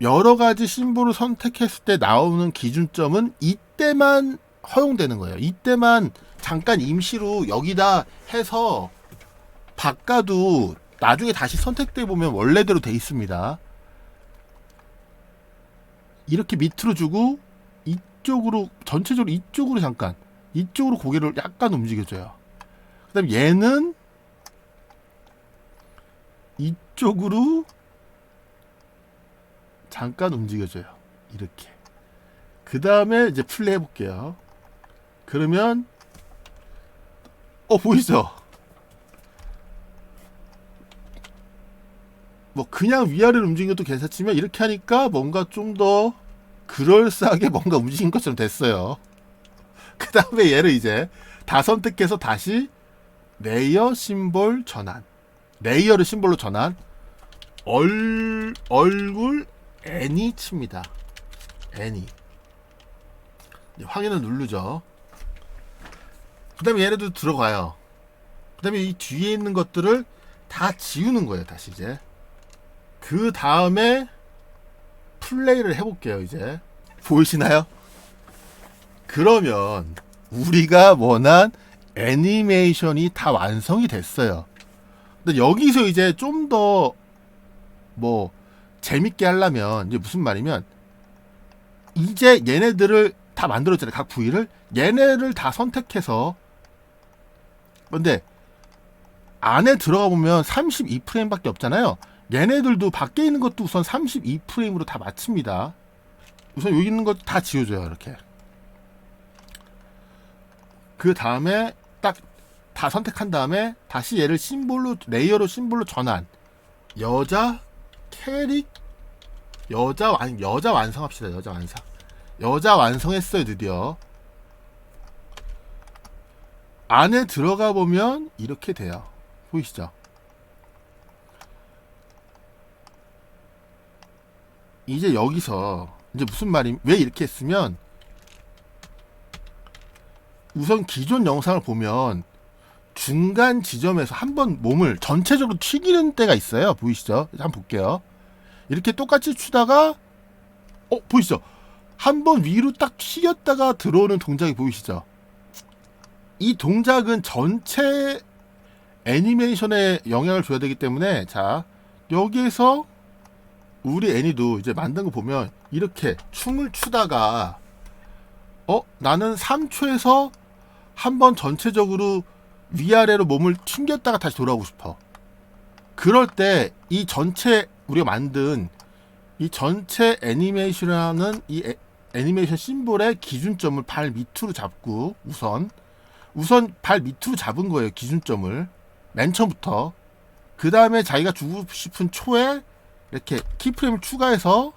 여러 가지 심볼을 선택했을 때 나오는 기준점은 이때만 허용되는 거예요. 이때만 잠깐 임시로 여기다 해서 바꿔도 나중에 다시 선택돼 보면 원래대로 돼 있습니다. 이렇게 밑으로 주고 이쪽으로, 전체적으로 이쪽으로, 잠깐 이쪽으로 고개를 약간 움직여줘요. 그 다음에 얘는 이쪽으로 잠깐 움직여줘요. 이렇게. 그 다음에 이제 플레이 해볼게요. 그러면 보이죠? 뭐 그냥 위아래를 움직여도 괜찮지만 이렇게 하니까 뭔가 좀 더 그럴싸하게 뭔가 움직인 것처럼 됐어요. 그 다음에 얘를 이제 다 선택해서 다시 레이어 심볼 전환, 레이어를 심볼로 전환, 얼굴 애니 칩니다. 애니. 확인을 누르죠. 그 다음에 얘네도 들어가요. 그 다음에 이 뒤에 있는 것들을 다 지우는 거예요. 다시 이제. 그 다음에 플레이를 해볼게요. 이제 보이시나요? 그러면 우리가 원한 애니메이션이 다 완성이 됐어요. 근데 여기서 이제 좀 더 뭐 재밌게 하려면, 이제 무슨 말이면, 이제 얘네들을 다 만들었잖아요. 각 부위를. 얘네를 다 선택해서. 근데 안에 들어가 보면 32프레임밖에 없잖아요. 얘네들도 밖에 있는 것도 우선 32프레임으로 다 맞춥니다. 우선 여기 있는 것 다 지워줘요. 이렇게. 그 다음에 딱 다 선택한 다음에 다시 얘를 심볼로, 레이어로 심볼로 전환. 여자 캐릭, 여자 완성합시다. 여자 완성. 여자 완성했어요. 드디어. 안에 들어가 보면 이렇게 돼요. 보이시죠? 이제 여기서 이제 무슨 말이, 왜 이렇게 했으면, 우선 기존 영상을 보면 중간 지점에서 한번 몸을 전체적으로 튀기는 때가 있어요. 보이시죠? 한번 볼게요. 이렇게 똑같이 추다가 보이시죠? 한번 위로 딱 튀겼다가 들어오는 동작이 보이시죠? 이 동작은 전체 애니메이션에 영향을 줘야 되기 때문에, 자, 여기에서 우리 애니도 이제 만든 거 보면 이렇게 춤을 추다가 나는 3초에서 한번 전체적으로 위아래로 몸을 튕겼다가 다시 돌아오고 싶어. 그럴 때 이 전체 우리가 만든 이 전체 애니메이션이라는 이 애니메이션 심볼의 기준점을 발 밑으로 잡고 우선 발 밑으로 잡은 거예요. 기준점을 맨 처음부터. 그 다음에 자기가 주고 싶은 초에 이렇게 키프레임을 추가해서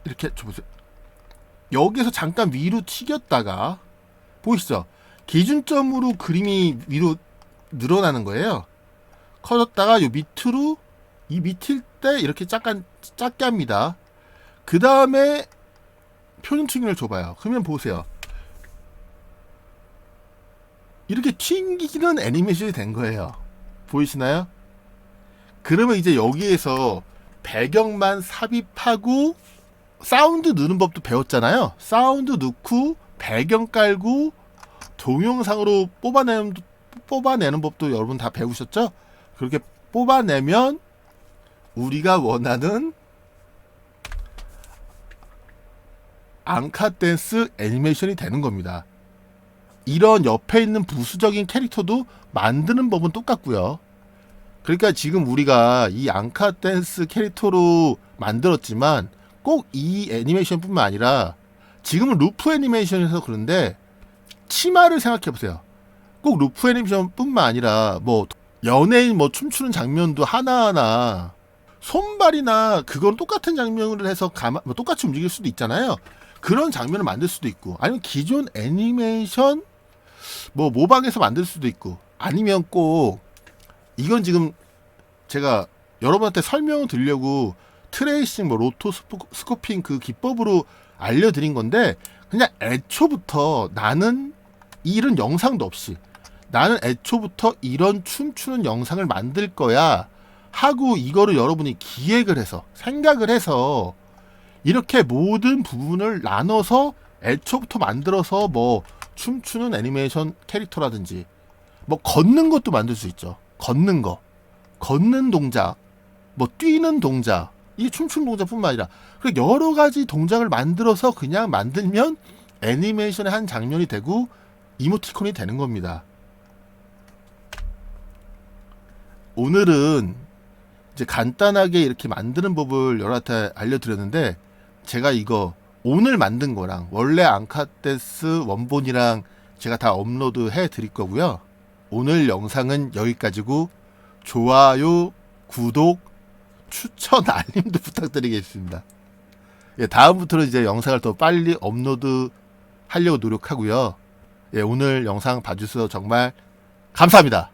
이렇게 줘보세요. 여기에서 잠깐 위로 튀겼다가 보이시죠? 기준점으로 그림이 위로 늘어나는 거예요. 커졌다가 요 밑으로 이 밑일 때 이렇게 잠깐 작게 합니다. 그 다음에 표준 튀김을 줘봐요. 그러면 보세요. 이렇게 튕기는 애니메이션이 된 거예요. 보이시나요? 그러면 이제 여기에서 배경만 삽입하고 사운드 넣는 법도 배웠잖아요. 사운드 넣고 배경 깔고 동영상으로 뽑아내는 법도 여러분 다 배우셨죠? 그렇게 뽑아내면 우리가 원하는 앙카댄스 애니메이션이 되는 겁니다. 이런 옆에 있는 부수적인 캐릭터도 만드는 법은 똑같고요. 그러니까 지금 우리가 이 앙카댄스 캐릭터로 만들었지만 꼭 이 애니메이션뿐만 아니라 지금은 루프 애니메이션에서 그런데 치마를 생각해 보세요. 꼭 루프 애니메이션뿐만 아니라 뭐 연예인 뭐 춤추는 장면도 하나하나 손발이나 그건 똑같은 장면을 해서 뭐 똑같이 움직일 수도 있잖아요. 그런 장면을 만들 수도 있고 아니면 기존 애니메이션 뭐 모방해서 만들 수도 있고 아니면 꼭 이건 지금 제가 여러분한테 설명을 드리려고 트레이싱 뭐 로토 스코핑 그 기법으로 알려드린 건데 그냥 애초부터 나는 이런 영상도 없이 나는 애초부터 이런 춤추는 영상을 만들 거야 하고 이거를 여러분이 기획을 해서 생각을 해서 이렇게 모든 부분을 나눠서 애초부터 만들어서 뭐 춤추는 애니메이션 캐릭터라든지 뭐 걷는 것도 만들 수 있죠. 걷는 거, 걷는 동작, 뭐 뛰는 동작, 이 춤추는 동작뿐만 아니라 여러 가지 동작을 만들어서 그냥 만들면 애니메이션의 한 장면이 되고 이모티콘이 되는 겁니다. 오늘은 이제 간단하게 이렇게 만드는 법을 여러분한테 알려드렸는데 제가 이거 오늘 만든 거랑 원래 앙카댄스 원본이랑 제가 다 업로드 해 드릴 거고요. 오늘 영상은 여기까지고 좋아요, 구독, 추천, 알림도 부탁드리겠습니다. 예, 다음부터는 이제 영상을 더 빨리 업로드 하려고 노력하고요. 예, 오늘 영상 봐주셔서 정말 감사합니다.